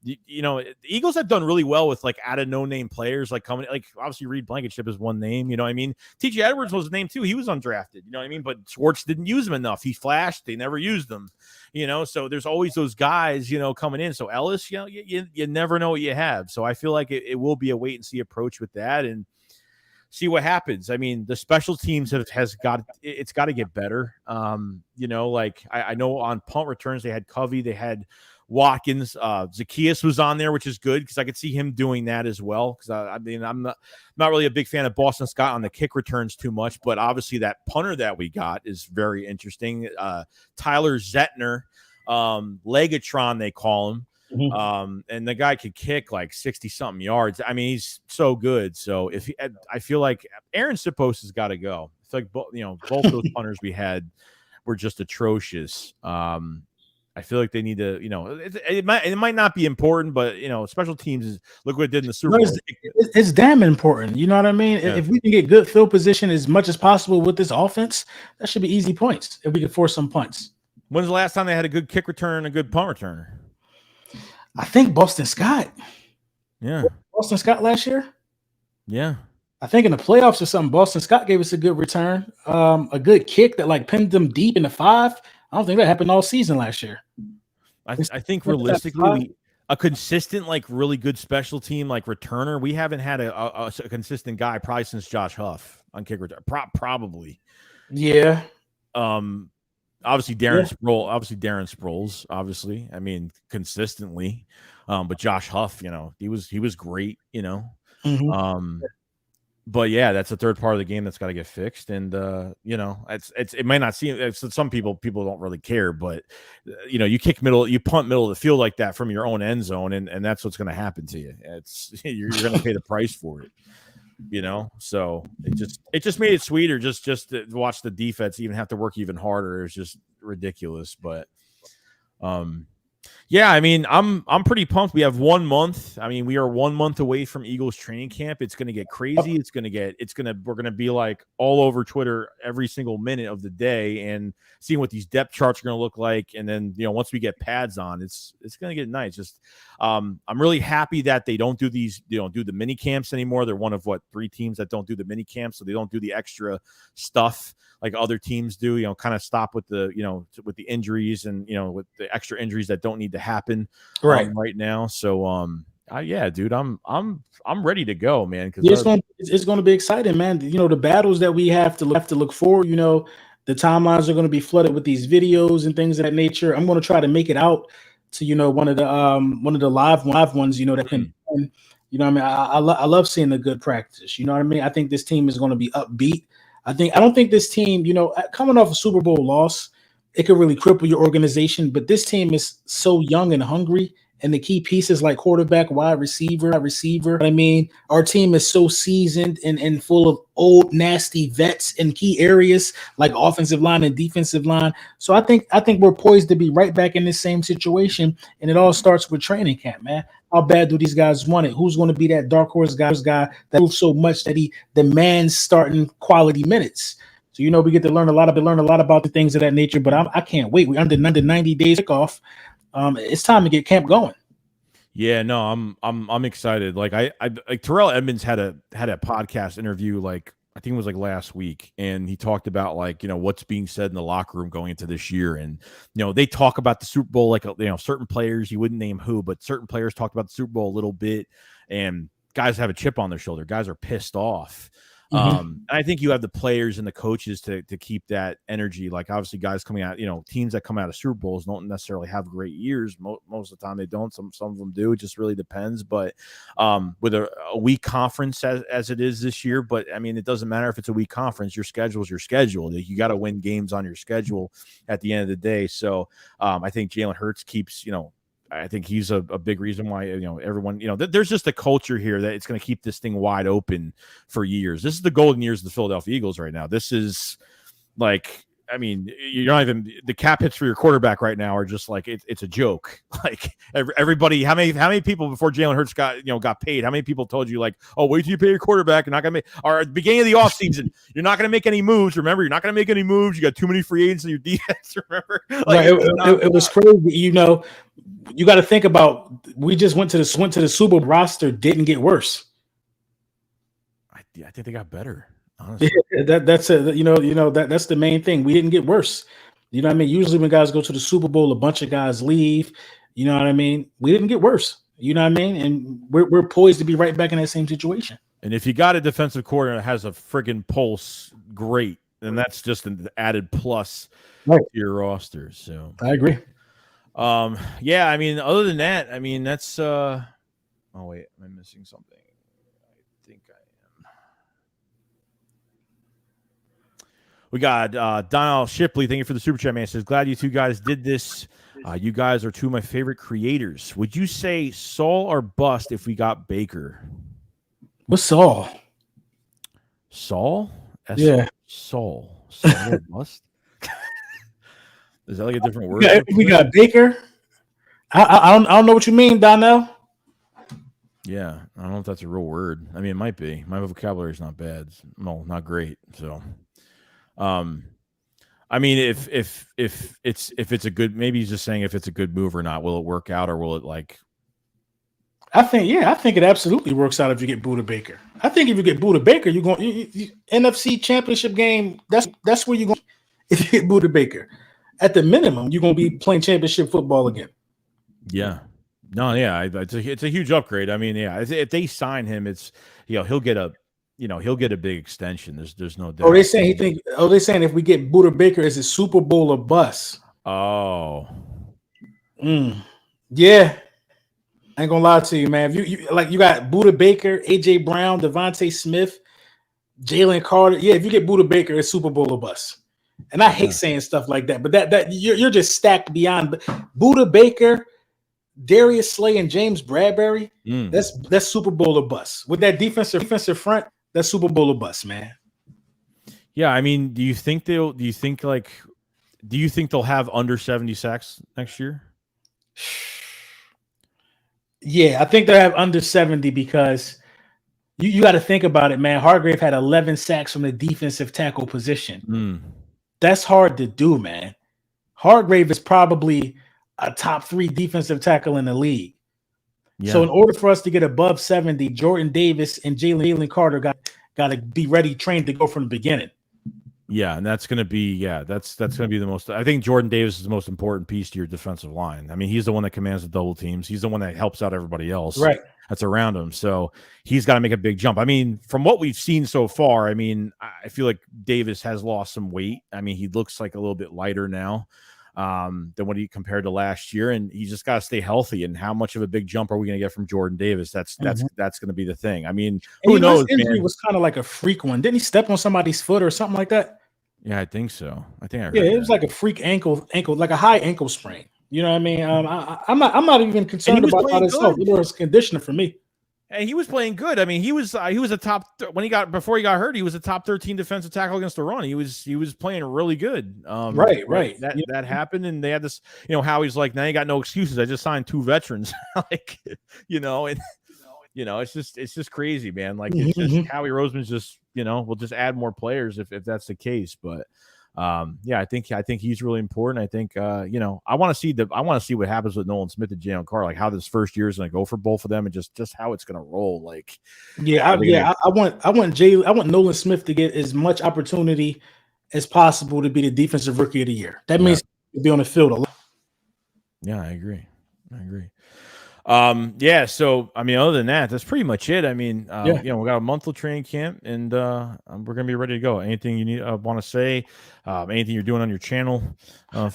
You know, the Eagles have done really well with like out of no name players like coming, like obviously Reed Blankenship is one name, you know what I mean? TJ Edwards was a name too. He was undrafted, you know what I mean? But Schwartz didn't use him enough. He flashed, they never used them, you know? So there's always those guys, you know, coming in. So Ellis, you know, you never know what you have. So I feel like it will be a wait and see approach with that and see what happens. I mean, the special teams it's got to get better. You know, like I know on punt returns, they had Covey, they had Watkins, Zacchaeus was on there, which is good because I could see him doing that as well. Because I mean, I'm not really a big fan of Boston Scott on the kick returns too much, but obviously that punter that we got is very interesting. Tyler Zettner, Legatron, they call him. Mm-hmm. And the guy could kick like 60 something yards. I mean, he's so good. So I feel like Aaron Sipos has got to go. It's like, you know, both those punters we had were just atrocious. I feel like they need to, you know, it might not be important, but you know, special teams is look what it did in the Super Bowl. It's damn important. You know what I mean? Yeah. If we can get good field position as much as possible with this offense, that should be easy points. If we can force some punts. When's the last time they had a good kick return and a good punt returner? I think Boston Scott. Yeah. Boston Scott last year? Yeah. I think in the playoffs or something, Boston Scott gave us a good return. A good kick that like pinned them deep in the 5. I don't think that happened all season last year. I think realistically, a consistent, like really good special team, like returner, we haven't had a consistent guy probably since Josh Huff on kick return. Probably. Yeah. Obviously Darren Sproles, obviously. I mean, consistently. But Josh Huff, you know, he was great, you know. Mm-hmm. But yeah, that's the third part of the game that's got to get fixed, and you know, it might not seem some people don't really care, but you know, you punt middle of the field like that from your own end zone, and that's what's going to happen to you. It's you're going to pay the price for it, you know. So it just made it sweeter just to watch the defense even have to work even harder. It was just ridiculous, but yeah, I mean, I'm pretty pumped. We have 1 month. I mean, we are 1 month away from Eagles training camp. It's going to get crazy. We're going to be like all over Twitter every single minute of the day and seeing what these depth charts are going to look like. And then, you know, once we get pads on, it's going to get nice. Just, I'm really happy that they don't do the mini camps anymore. They're one of 3 teams that don't do the mini camps. So they don't do the extra stuff like other teams do, you know, kind of stop with the, you know, with the injuries and, you know, with the extra injuries that don't need to happen right now. So, yeah, dude, I'm ready to go, man. Cause it's going to be exciting, man. You know, the battles that we have to look for, you know, the timelines are going to be flooded with these videos and things of that nature. I'm going to try to make it out to, you know, one of the live ones, you know, that can, you know what I mean? I love seeing the good practice. You know what I mean? I think this team is going to be upbeat. I don't think this team, you know, coming off a Super Bowl loss, it could really cripple your organization. But this team is so young and hungry, and the key pieces like quarterback, wide receiver. I mean, our team is so seasoned and full of old, nasty vets in key areas like offensive line and defensive line. So I think we're poised to be right back in this same situation. And it all starts with training camp, man. How bad do these guys want it? Who's going to be that dark horse guy that moves so much that he demands starting quality minutes? So, you know, we get to learn a lot about the things of that nature, but I can't wait. We're under 90 days kickoff. It's time to get camp going. Yeah, no, I'm excited. Like like Terrell Edmonds had a podcast interview, like I think it was like last week, and he talked about like, you know, what's being said in the locker room going into this year. And, you know, they talk about the Super Bowl, like, you know, certain players, you wouldn't name who, but certain players talked about the Super Bowl a little bit, and guys have a chip on their shoulder. Guys are pissed off. And I think you have the players and the coaches to keep that energy. Like obviously guys coming out, you know, teams that come out of Super Bowls don't necessarily have great years. Most of the time they don't. Some of them do. It just really depends. But with a weak conference as it is this year, but I mean, it doesn't matter if it's a weak conference. Your schedule is your schedule. You got to win games on your schedule at the end of the day. So I think Jalen Hurts keeps, you know, I think he's a big reason why, you know, everyone, you know, there's just a culture here that it's going to keep this thing wide open for years. This is the golden years of the Philadelphia Eagles right now. This is like, I mean, you're not even the cap hits for your quarterback right now are just like it's a joke. Like everybody, how many people before Jalen Hurts got paid? How many people told you like, oh, wait till you pay your quarterback? You're not gonna make. Or at the beginning of the offseason, you're not gonna make any moves. Remember, you're not gonna make any moves. You got too many free agents in your defense. Remember, like, it was crazy. You know, you got to think about. We just went to the Super Bowl. Roster didn't get worse. I think they got better. Honestly. That's the main thing. We didn't get worse. You know what I mean? Usually when guys go to the Super Bowl, a bunch of guys leave. You know what I mean? We didn't get worse. You know what I mean? And we're poised to be right back in that same situation. And if you got a defensive coordinator that has a friggin' pulse, great. And that's just an added plus to your roster. So I agree. Yeah, I mean, other than that, I mean, that's oh wait, am I missing something? I think I am. We got Donald Shipley. Thank you for the super chat, man. Says, glad you two guys did this. You guys are two of my favorite creators. Would you say Saul or bust if we got Baker? What's Saul? Saul? Yeah. Saul. Saul or bust? Is that like a different word? Yeah, we got Baker. I don't know what you mean, Donnell. Yeah, I don't know if that's a real word. I mean, it might be. My vocabulary is not bad. No, not great. So, I mean, if it's a good, maybe he's just saying if it's a good move or not. Will it work out or will it like? I think it absolutely works out if you get Buda Baker. I think if you get Buda Baker, you're going NFC Championship game. That's where you're going. If you get Buda Baker, at the minimum, you're going to be playing championship football again. Yeah. No, yeah, it's a huge upgrade. I mean, yeah, if they sign him, it's he'll get a big extension. There's no doubt. They're saying if we get Buda Baker, is it Super Bowl or bust? Oh, yeah. I ain't gonna lie to you, man. If you got Buda Baker, AJ Brown, Devontae Smith, Jalen Carter. Yeah, if you get Buda Baker, it's Super Bowl or bust. And I hate saying stuff like that, but that you're just stacked beyond. Buda Baker, Darius Slay, and James Bradbury. That's Super Bowl or bust. With that defensive front, that's Super Bowl or bust, man. Yeah, I mean, do you think they'll have under 70 sacks next year? Yeah, I think they'll have under 70 because you got to think about it, man. Hargrave had 11 sacks from the defensive tackle position. That's hard to do, man. Hargrave is probably a top 3 defensive tackle in the league. Yeah. So in order for us to get above 70, Jordan Davis and Jalen Carter got to be ready, trained to go from the beginning. Yeah, and that's going to be that's going to be the most. I think Jordan Davis is the most important piece to your defensive line. I mean, he's the one that commands the double teams. He's the one that helps out everybody else. Right. That's around him. So he's got to make a big jump. I mean, from what we've seen so far, I mean, I feel like Davis has lost some weight. I mean, he looks like a little bit lighter now than what he compared to last year, and he just got to stay healthy. And how much of a big jump are we going to get from Jordan Davis? That's going to be the thing. I mean, who knows? His injury was kind of like a freak one. Didn't he step on somebody's foot or something like that? Yeah, I think so. I heard it was like a freak ankle, like a high ankle sprain. You know what I mean? I'm not even concerned about how this health. It was conditioner for me. And he was playing good. I mean, he was a top before he got hurt. He was a top 13 defensive tackle against the run. He was playing really good. Right. That happened, and they had this. Howie's like, now you got no excuses. I just signed 2 veterans. It's just crazy, man. Like it's just Howie Roseman's just we'll just add more players if that's the case. But I think he's really important. I think I want to see what happens with Nolan Smith and Jalen Carr, like how this first year is going to go for both of them, and just how it's going to roll. Like, I want Nolan Smith to get as much opportunity as possible to be the defensive rookie of the year. That means to be on the field a lot. Yeah, I agree. So I mean, other than that, that's pretty much it. I mean, we got a month of training camp, and we're gonna be ready to go. Anything you need want to say? Anything you're doing on your channel?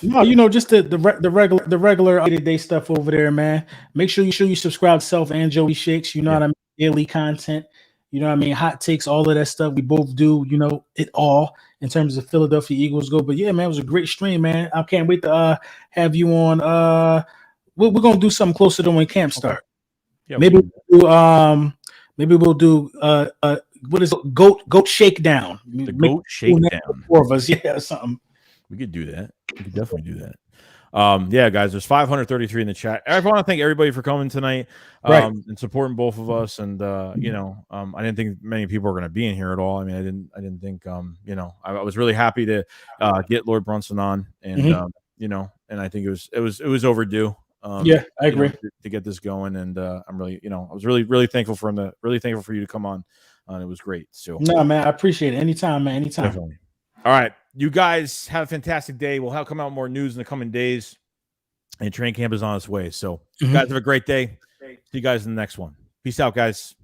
No, just the regular day-to-day stuff over there, man. Make sure you subscribe to Self and Joey Shakes. You know what I mean? Daily content. You know what I mean? Hot takes, all of that stuff. We both do, it all in terms of Philadelphia Eagles go. But yeah, man, it was a great stream, man. I can't wait to have you on. We're gonna do something closer to when camp start. Yeah, maybe we'll do what is it? Goat shakedown. The goat shakedown. 4 of us, something. We could do that. We could definitely do that. Yeah, guys, there's 533 in the chat. I want to thank everybody for coming tonight, and supporting both of us. And I didn't think many people were going to be in here at all. I mean, I didn't think, I was really happy to get Lord Brunson on, and and I think it was overdue. I agree to get this going, and I'm really, I was really thankful for him. Really thankful for you to come on. It was great. So no, man, I appreciate it. Anytime, man. Anytime. Definitely. All right. You guys have a fantastic day. We'll come out more news in the coming days, and training camp is on its way. So, guys, have a great day. See you guys in the next one. Peace out, guys.